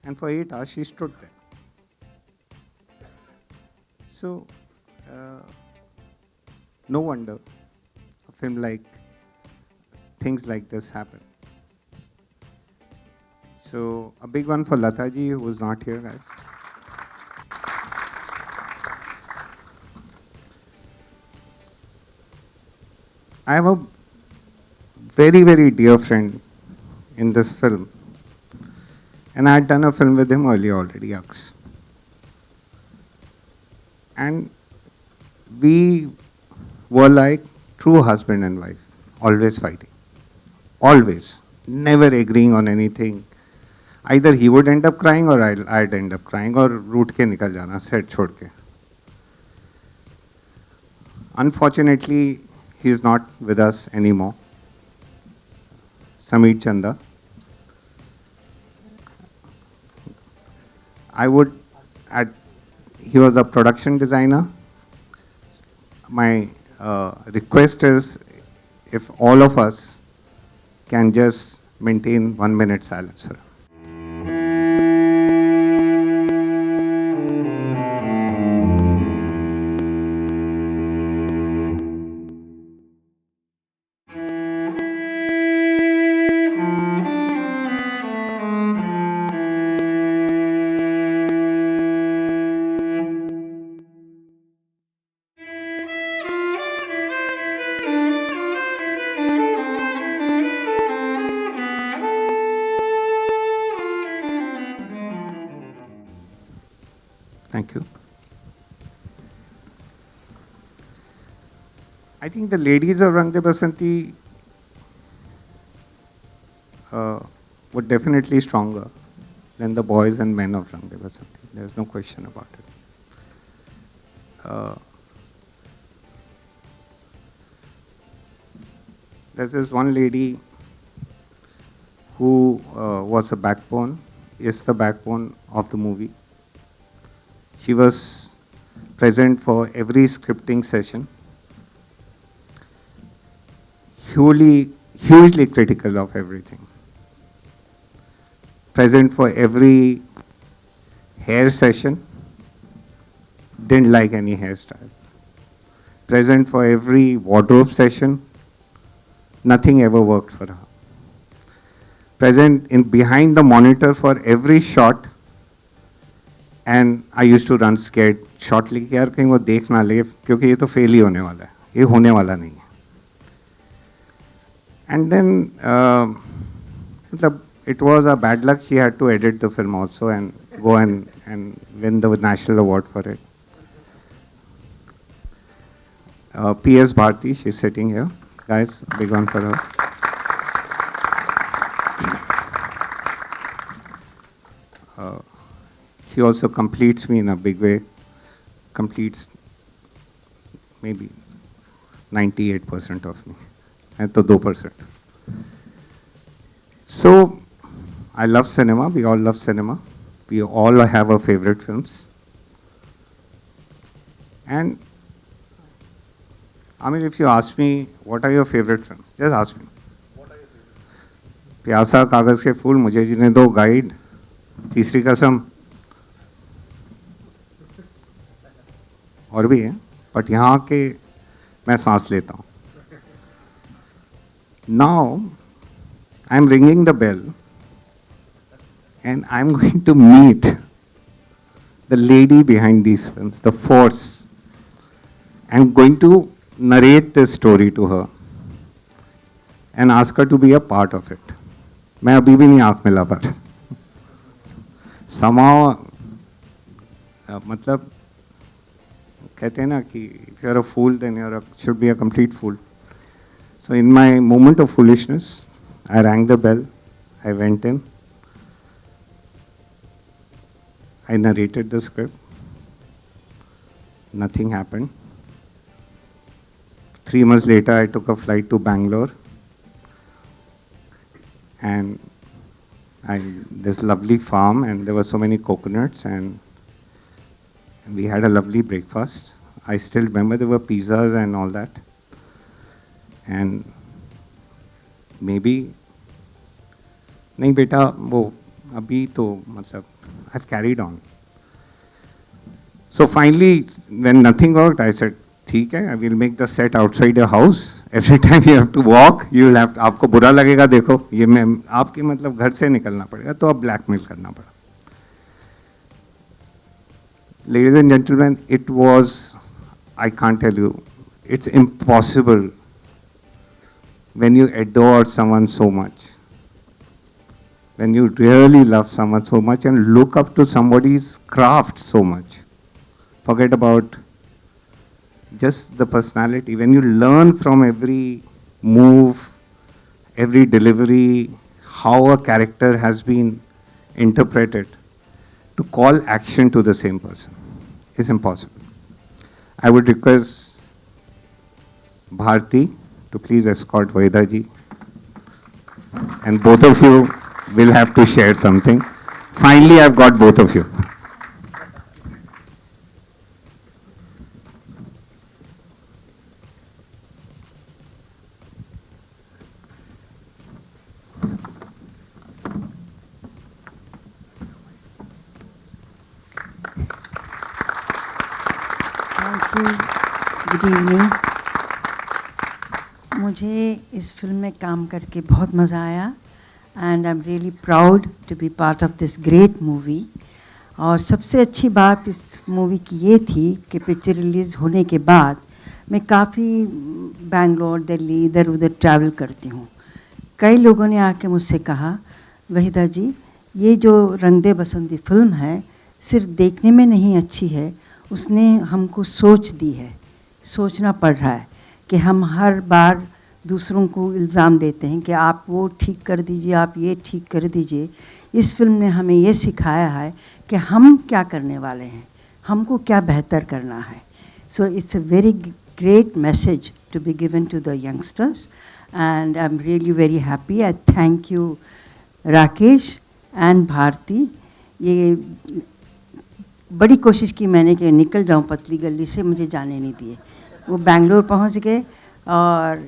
And for 8 hours, she stood there. So, no wonder a film like, things like this happen. So, a big one for Lata ji, who is not here, guys. I have a very, very dear friend in this film. And I had done a film with him earlier already, Yaks. And we were like true husband and wife, always fighting. Always. Never agreeing on anything. Either he would end up crying or I'd end up crying or root ke nikal jana, set chhod ke. Unfortunately, he is not with us anymore. Sameer Chanda. He was a production designer. My request is if all of us can just maintain 1 minute silence, sir. Thank you. I think the ladies of Rang De Basanti were definitely stronger than the boys and men of Rang De Basanti. There's no question about it. There's this one lady who was a backbone, is the backbone of the movie. She was present for every scripting session, hugely critical of everything. Present for every hair session, didn't like any hairstyle. Present for every wardrobe session, nothing ever worked for her. Present behind the monitor for every shot, and I used to run scared shortly कि यार कहीं वो देख ना ले क्योंकि ये तो फेल ही होने वाला है, ये होने वाला नहीं है. And then it was a bad luck. She had to edit the film also and go and win the national award for it. P.S. Bharti, she's sitting here. Guys, big one for her. She also completes me in a big way, completes maybe 98% of me, and to 2%. So, I love cinema, we all love cinema, we all have our favorite films. And, I mean, if you ask me, what are your favorite films? Just ask me. प्यासा, कागज के फूल, मुझे जीने दो, guide, तीसरी कसम, और भी है, बट यहाँ के मैं सांस लेता हूँ. Now, I'm ringing the bell and I'm going to meet the lady behind these films, the force. I'm going to narrate this story to her and ask her to be a part of it. मैं अभी भी नहीं आँख मिला पर. Somehow, मतलब कहते हैं ना कि if you're a fool, then should be a complete fool. So in my moment of foolishness, I rang the bell, I went in, I narrated the script, nothing happened. 3 months later, I took a flight to Bangalore, and this lovely farm, and there were so many coconuts, and we had a lovely breakfast. I still remember there were pizzas and all that. And maybe, नहीं बेटा वो अभी तो मतलब I've carried on. So finally, when nothing worked, I said, ठीक है, I will make the set outside your house. Every time you have to walk, you will have. आपको बुरा लगेगा, देखो ये मैं आपके मतलब घर से निकलना पड़ेगा, तो अब ब्लैकमेल करना पड़ा. Ladies and gentlemen, it was, I can't tell you, it's impossible when you adore someone so much, when you really love someone so much and look up to somebody's craft so much. Forget about just the personality. When you learn from every move, every delivery, how a character has been interpreted, to call action to the same person is impossible. I would request Bharti to please escort Vaida ji, and both of you will have to share something. Finally, I've got both of you. Good evening. मुझे इस film में काम करके बहुत मज़ा आया and I am really proud to be part of this great movie. और सबसे अच्छी बात इस मूवी की ये थी कि पिक्चर रिलीज़ होने के बाद मैं काफ़ी बेंगलोर, दिल्ली, इधर उधर ट्रैवल करती हूँ. कई लोगों ने आके मुझसे कहा, वहीदा जी ये जो रंग दे बसंती फिल्म है सिर्फ देखने में नहीं अच्छी है, उसने हमको सोच दी है. सोचना पड़ रहा है कि हम हर बार दूसरों को इल्ज़ाम देते हैं कि आप वो ठीक कर दीजिए, आप ये ठीक कर दीजिए. इस फिल्म ने हमें ये सिखाया है कि हम क्या करने वाले हैं, हमको क्या बेहतर करना है. So it's a very great message to be given to the youngsters and I am really very happy. I thank you Rakesh and Bharti. ये बड़ी कोशिश की मैंने कि निकल जाऊं पतली गली से, मुझे जाने नहीं दिए. वो बेंगलोर पहुंच गए और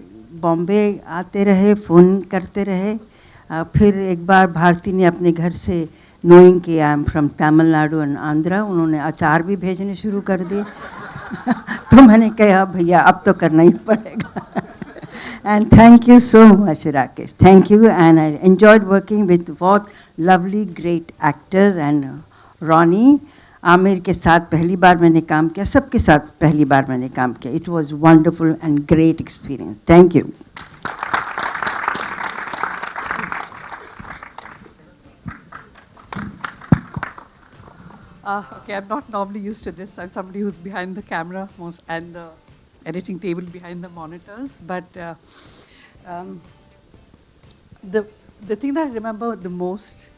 बॉम्बे आते रहे, फ़ोन करते रहे. फिर एक बार भारती ने अपने घर से, नोइंग कि I am from Tamil Nadu and Andhra, उन्होंने अचार भी भेजने शुरू कर दिए. तो मैंने कहा भैया अब तो करना ही पड़ेगा. And thank you so much, Rakesh. Thank you, and I enjoyed working with what lovely, great actors and Ronnie. Aamir के साथ पहली बार मैंने काम किया, सबके साथ पहली बार मैंने काम किया. It was wonderful and great experience. Thank you. Okay, I'm not normally used to this. I'm somebody who's behind the camera most and the editing table behind the monitors. But the thing that I remember the most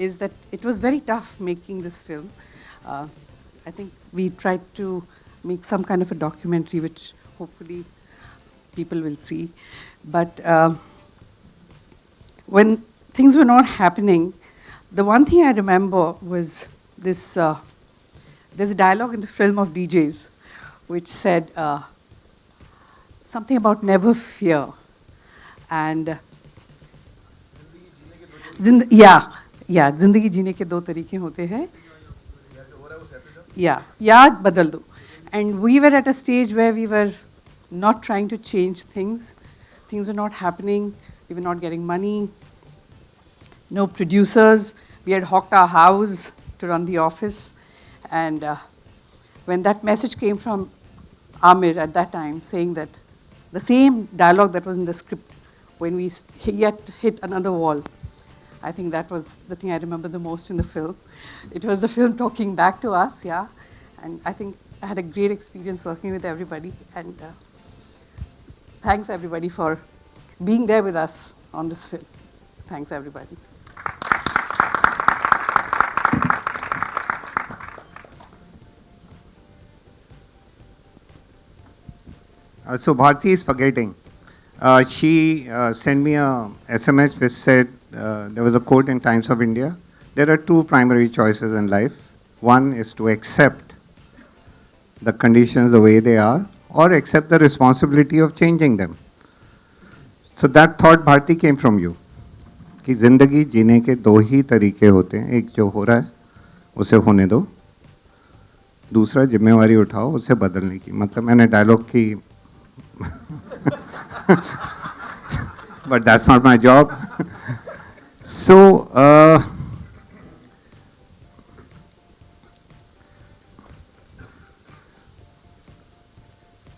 is that it was very tough making this film. I think we tried to make some kind of a documentary which hopefully people will see. But when things were not happening, the one thing I remember was this, there's a dialogue in the film of DJs which said something about never fear. And जिंदगी जीने के दो तरीके होते हैं, या बदल दो. And we were at a stage where we were not trying to change things. Things were not happening. We were not getting money. No producers. We had hawked our house to run the office. And when that message came from Amir at that time, saying that the same dialogue that was in the script, when we yet hit another wall, I think that was the thing I remember the most in the film. It was the film talking back to us, yeah. And I think I had a great experience working with everybody. And thanks everybody for being there with us on this film. Thanks everybody. So Bharti is forgetting. She sent me a SMS which said there was a quote in Times of India. There are two primary choices in life. One is to accept the conditions the way they are, or accept the responsibility of changing them. So that thought, Bharti, came from you. कि जिंदगी जीने के दो ही तरीके होते हैं, एक जो हो रहा है उसे होने दो, दूसरा जिम्मेवारी उठाओ उसे बदलने की. मतलब मैंने डायलॉग की but that's not my job. So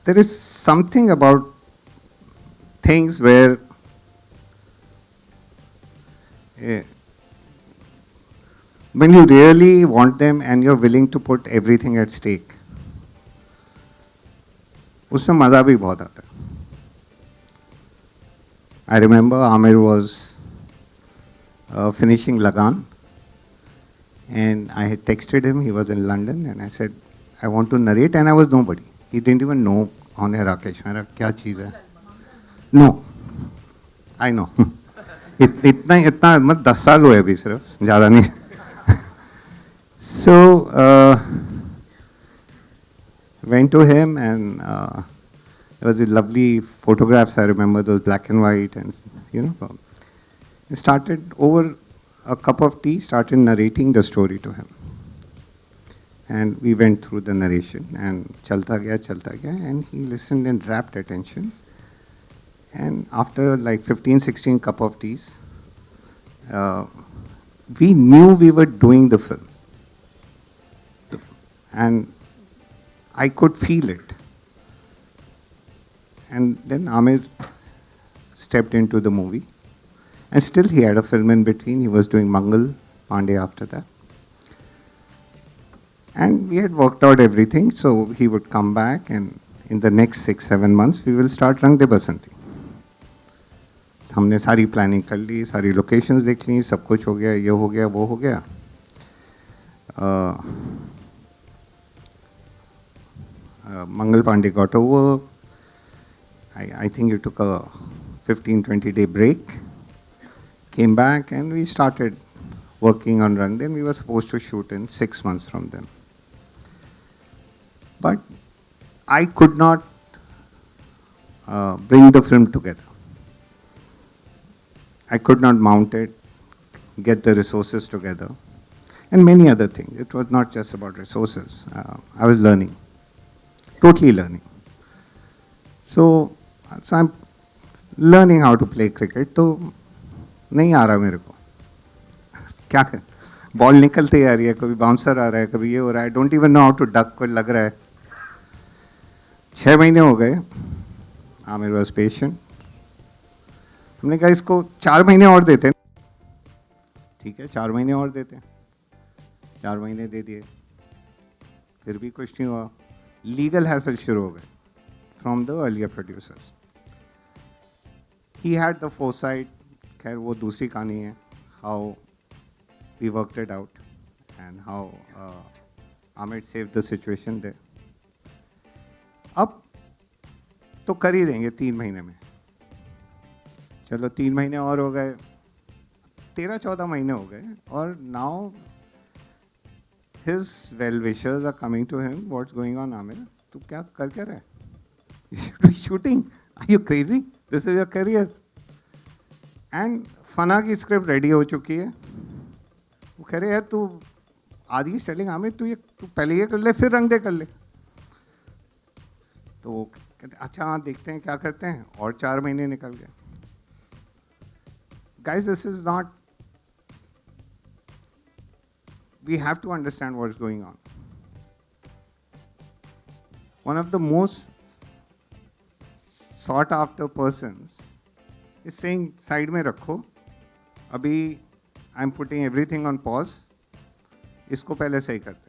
there is something about things where when you really want them and you're willing to put everything at stake, उसमें मज़ा भी बहुत आता है. I remember Amir was finishing Lagan, and I had texted him. He was in London, and I said, I want to narrate, and I was nobody. He didn't even know कौन है राकेश मेरा, क्या चीज़ है. No, I know. इतना मत 10 साल हुए अभी सिर्फ, ज़्यादा नहीं. So went to him, and there was lovely photographs. I remember those black and white, and started over a cup of tea, started narrating the story to him, and we went through the narration, and chalta gaya, and he listened in rapt attention. And after like 15-16 cup of teas, we knew we were doing the film, and I could feel it. And then Amir stepped into the movie. And still he had a film in between. He was doing Mangal Pandey after that. And we had worked out everything. So he would come back, and in the next 6-7 months, we will start Rang De Basanti. हमने सारी planning कर ली, सारी locations देख ली, सब कुछ हो गया, ये हो गया, वो हो गया. Mangal Pandey got over. I think it took a 15-20 day break. Came back, and we started working on Rang. Then we were supposed to shoot in 6 months from then. But I could not bring the film together. I could not mount it, get the resources together, and many other things. It was not just about resources. I was learning, totally learning. So I'm learning how to play cricket. तो नहीं आ रहा मेरे को. क्या कर? Ball निकलते आ रही है, कभी बाउंसर आ रहा है, कभी ये हो रहा है. Don't even know how to duck. कोई लग रहा है. 6 महीने हो गए. Amir was patient. हमने कहा इसको 4 महीने और देते हैं. ठीक है, 4 महीने और देते हैं. 4 महीने दे दिए, फिर भी कुछ नहीं हुआ. लीगल हैसल शुरू हो गए from the earlier producers. He had the foresight. खैर वो दूसरी कहानी है, how we worked it out and how Aamir save the situation they. अब तो कर ही देंगे 3 महीने में. चलो 3 महीने और हो गए, 13-14 महीने हो गए, और now his well-wishers are coming to him. What's going on, Amir? तू क्या कर क्या रहा है? You should be shooting. Are you crazy? This is your career. And फना की स्क्रिप्ट रेडी हो चुकी है. वो कह रहे यार तू आदि is telling Amir तू पहले ये कर ले, फिर रंग दे कर ले. तो कहते अच्छा हाँ देखते हैं क्या करते हैं, और 4 महीने निकल गए. Guys, this is not. We have to understand what's going on. One of the most sought after persons is saying, side में रखो, अभी I am putting everything on pause, इसको पहले सही करते।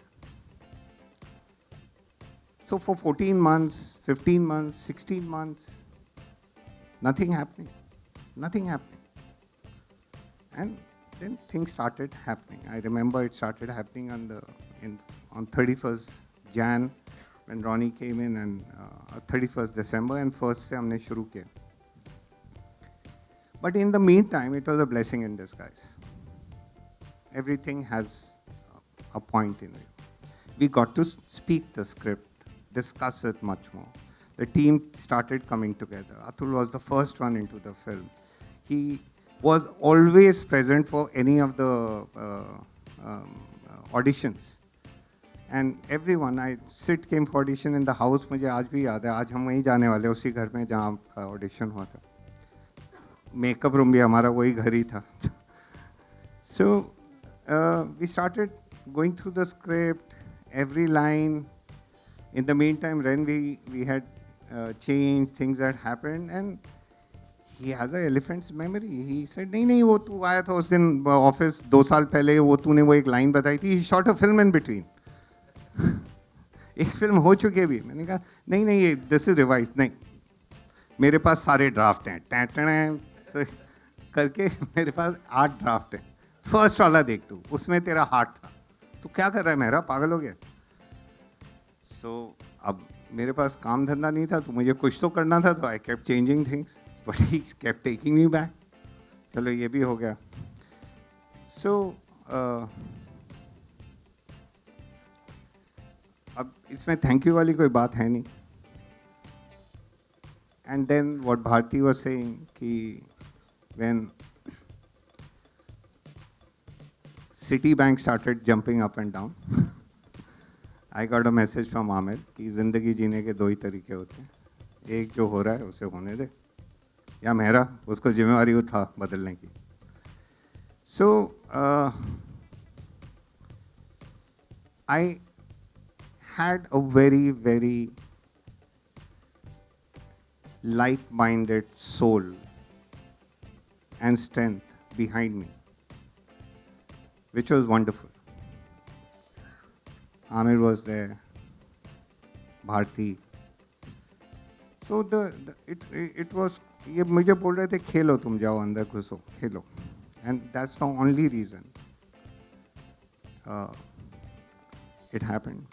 So for 14 months, 15 months, 16 months, nothing happening. And then things started happening. I remember it started happening on 31st Jan when Ronnie came in, and 31st December, and 1st से हमने शुरू किया. But in the meantime, it was a blessing in disguise. Everything has a point in it. We got to speak the script, discuss it much more. The team started coming together. Atul was the first one into the film. He was always present for any of the auditions. And everyone, Sid came for audition in the house, मुझे आज भी याद है, आज हम वहीं जाने वाले उसी घर में जहाँ का ऑडिशन हुआ था. मेकअप रूम भी हमारा वही घर ही था. So we started going through the script, every line. In the meantime, when we had changed, things that happened, and he has an elephant's memory. He said, नहीं वो तू आया था उस दिन ऑफिस 2 साल पहले, वो तूने वो एक लाइन बताई थी. He shot a film in between. एक फिल्म हो चुकी है भी. मैंने कहा नहीं ये दिस इज रिवाइज. नहीं, मेरे पास सारे ड्राफ्ट हैं, टैं करके मेरे पास 8 ड्राफ्ट हैं. फर्स्ट वाला देख तू, उसमें तेरा हार्ट था. तू क्या कर रहा है मेरा, पागल हो गया. सो अब मेरे पास काम धंधा नहीं था, तो मुझे कुछ तो करना था, तो I kept changing things, but he kept taking me back. चलो ये भी हो गया. सो अब इसमें थैंक यू वाली कोई बात है नहीं. And then what Bharti was saying कि when Citibank started jumping up and down, I got a message from Amir कि ज़िंदगी जीने के 2 ही तरीके होते हैं. एक जो हो रहा है उसे होने दे, या मेरा उसको जिम्मेवारी उठा बदलने की. So I had a very, very like-minded soul and strength behind me, which was wonderful. Amir was there, Bharti. So it was, ये मुझे बोल रहे थे खेलो, तुम जाओ अंदर घुसो, खेलो. And that's the only reason it happened.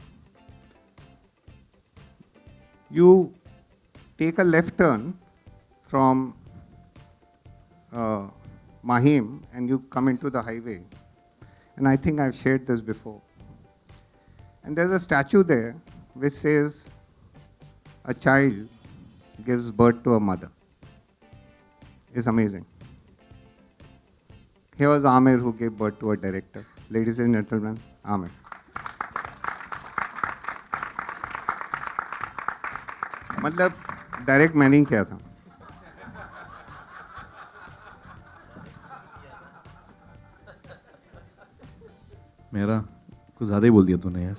You take a left turn from Mahim and you come into the highway. And I think I've shared this before. And there's a statue there which says, a child gives birth to a mother. It's amazing. Here was Amir who gave birth to a director. Ladies and gentlemen, Amir. मतलब direct मैंने ही किया था. मेरा कुछ ज़्यादा ही बोल दिया तूने यार.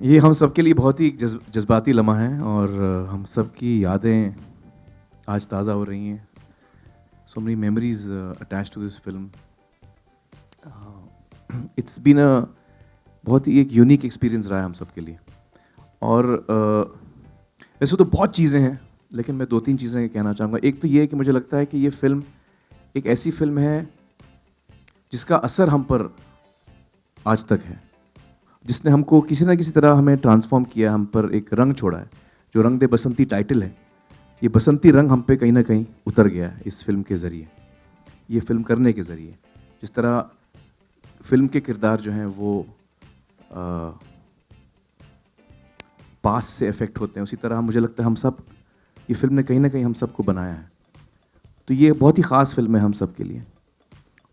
ये हम सबके लिए बहुत ही जज्बाती लम्हा है और हम सब की यादें आज ताज़ा हो रही हैं. So many memories attached to this film. It's been a बहुत ही एक यूनिक एक्सपीरियंस रहा है हम सब के लिए. और वैसे तो बहुत चीज़ें हैं, लेकिन मैं 2-3 चीज़ें कहना चाहूँगा. एक तो ये है कि मुझे लगता है कि ये फिल्म एक ऐसी फिल्म है जिसका असर हम पर आज तक है, जिसने हमको किसी ना किसी तरह हमें ट्रांसफॉर्म किया, हम पर एक रंग छोड़ा है. जो रंग दे बसंती टाइटल है, ये बसंती रंग हम पे कहीं ना कहीं उतर गया है इस फिल्म के ज़रिए, ये फिल्म करने के ज़रिए. जिस तरह फिल्म के किरदार जो हैं वो पास से इफ़ेक्ट होते हैं, उसी तरह मुझे लगता है हम सब, ये फिल्म ने कहीं ना कहीं हम सबको बनाया है. तो ये बहुत ही ख़ास फिल्म है हम सब के लिए.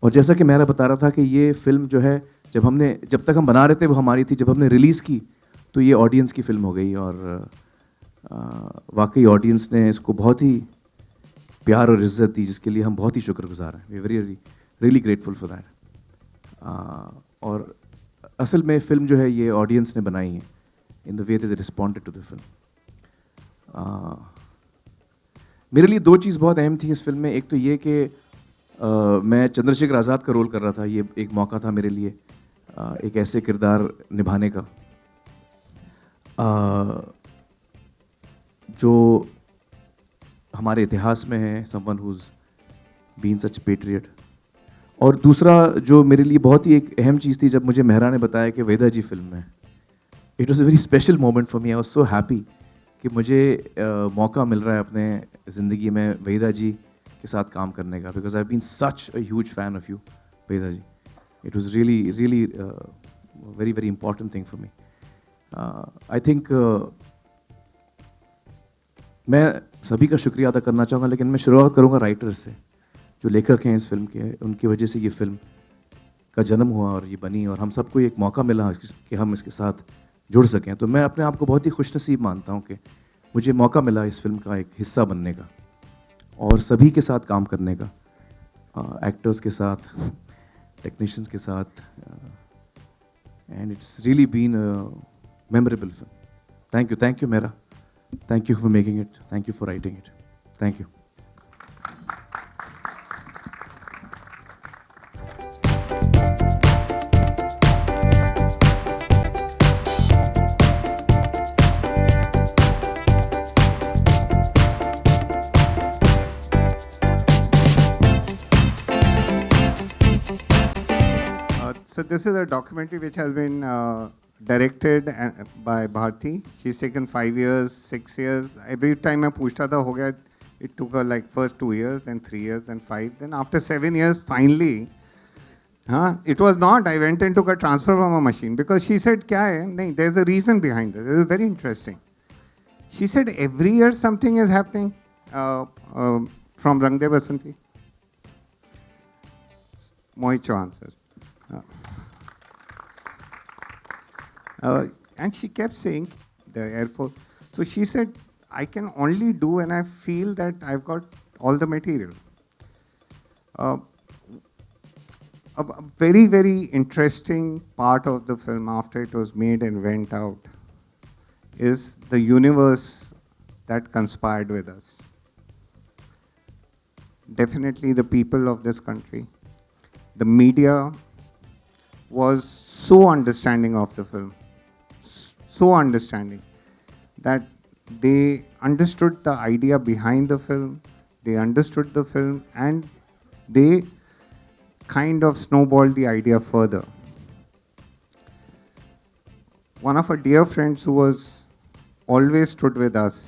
और जैसा कि मेरा बता रहा था कि ये फिल्म जो है, जब तक हम बना रहे थे वो हमारी थी, जब हमने रिलीज़ की तो ये ऑडियंस की फ़िल्म हो गई. और वाकई ऑडियंस ने इसको बहुत ही प्यार और इज़्ज़त दी, जिसके लिए हम बहुत ही शुक्रगुजार हैं. We very really grateful for that. और असल में फ़िल्म जो है ये ऑडियंस ने बनाई है in the way they responded to the film. मेरे लिए 2 चीज़ बहुत अहम थी इस फिल्म में. एक तो ये कि मैं चंद्रशेखर आज़ाद का रोल कर रहा था. ये एक मौका था मेरे लिए एक ऐसे किरदार निभाने का जो हमारे इतिहास में है, someone who's been such patriot. और दूसरा जो मेरे लिए बहुत ही एक अहम चीज़ थी, जब मुझे मेहरा ने बताया कि वेदा जी फिल्म में, it was a very special moment for me. I was so happy कि मुझे मौका मिल रहा है अपने ज़िंदगी में वेदा जी के साथ काम करने का, because I been such a huge fan of you Veda ji. It was really really very very important thing for me. I think मैं सभी का शुक्रिया अदा करना चाहूँगा, लेकिन मैं शुरुआत करूँगा राइटर्स से, जो लेखक हैं इस फिल्म के. उनकी वजह से ये फिल्म का जन्म हुआ और ये बनी, और हम सबको एक मौका मिला कि हम इसके साथ जुड़ सकें. तो मैं अपने आप को बहुत ही खुशनसीब मानता हूँ कि मुझे मौका मिला इस फिल्म का एक हिस्सा बनने का और सभी के साथ काम करने का, एक्टर्स के साथ, टेक्नीशियंस के साथ. And it's really been a memorable film. Thank you मेरा. Thank you for making it. Thank you for writing it. Thank you. So this is a documentary which has been directed by Bharti. She's taken 5 years, 6 years. Every time I पूछता था हो गया, it took her like first 2 years, then 3 years, then 5. Then after 7 years, finally, it was not. I went and took a transfer from a machine because she said, क्या है? नहीं, there's a reason behind this. It is very interesting. She said every year something is happening from Rang De Basanti. Mohit Chauhan, sir. And she kept saying, the Air Force. So she said, I can only do when I feel that I've got all the material. A very, very interesting part of the film after it was made and went out is the universe that conspired with us. Definitely the people of this country. The media was so understanding of the film. So understanding that they understood the idea behind the film, they understood the film, and they kind of snowballed the idea further. One of our dear friends who was always stood with us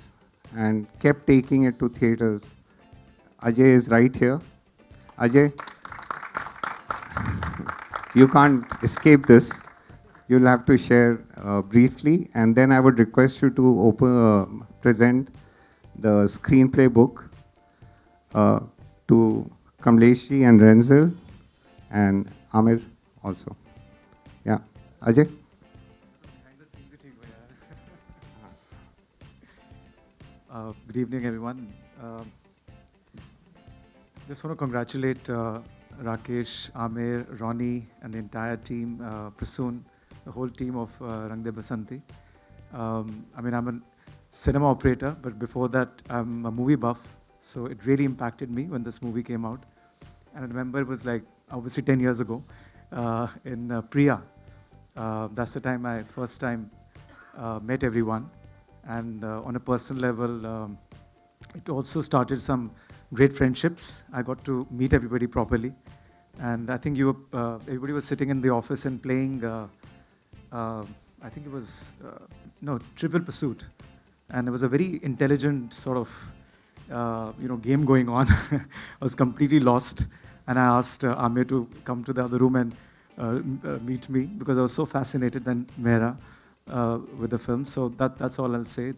and kept taking it to theaters, Ajay is right here. Ajay, you can't escape this. You'll have to share briefly, and then I would request you to present the screenplay book to Kamleshi and Renzel and Amir also. Yeah, Ajay. Good evening, everyone. Just want to congratulate Rakesh, Amir, Ronnie, and the entire team, Prasoon, the whole team of Rang De Basanti. I mean, I'm a cinema operator, but before that, I'm a movie buff. So it really impacted me when this movie came out. And I remember it was like, obviously 10 years ago, in Priya. That's the time I first time met everyone. And on a personal level, it also started some great friendships. I got to meet everybody properly. And I think everybody was sitting in the office and playing, I think it was, Trivial Pursuit. And it was a very intelligent sort of, game going on. I was completely lost. And I asked Amir to come to the other room and meet me because I was so fascinated then Mehra with the film. So that's all I'll say.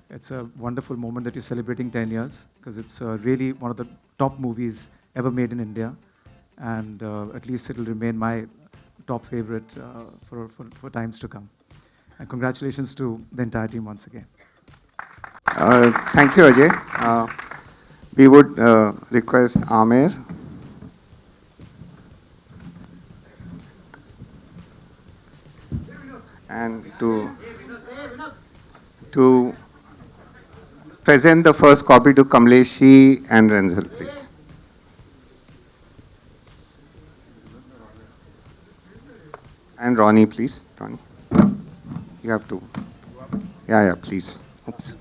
It's a wonderful moment that you're celebrating 10 years because it's really one of the top movies ever made in India. And at least it'll remain my top favorite for times to come. And congratulations to the entire team once again. Thank you, Ajay. We would request Amir. And to present the first copy to Kamleshi and Renzel, please. And Ronnie, please. Ronnie. You have to. Yeah, please. Oops.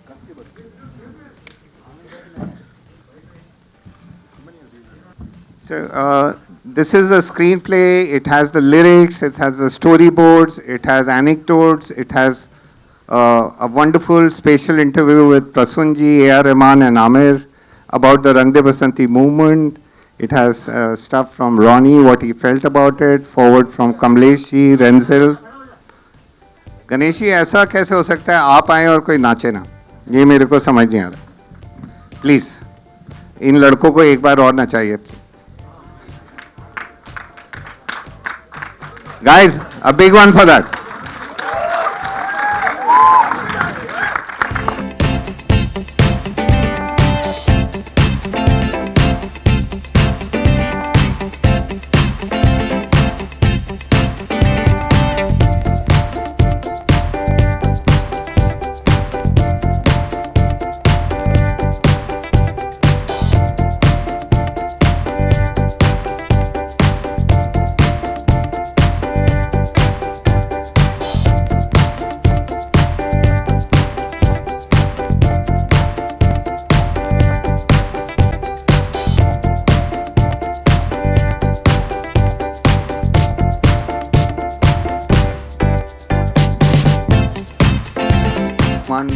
So this is a screenplay. It has the lyrics, it has the storyboards, it has anecdotes, it has a wonderful spatial interview with Prasunji, A.R. Rahman and Amir about the Rang De Basanti movement. It has stuff from Ronnie, what he felt about it, forward from Kamlesh ji, Renzel. Ganesh ji ऐसा कैसे हो सकता है आप आए और कोई नाचे ना, ये मेरे को समझ नहीं आ रहा. प्लीज इन लड़कों को एक बार और नचाइए. Guys, a big one for that.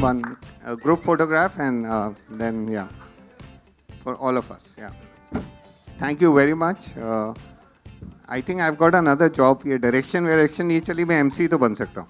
One group photograph and then yeah, for all of us. Yeah, thank you very much. I think I've got another job here. Direction ये चली मैं MC तो बन सकता हूँ.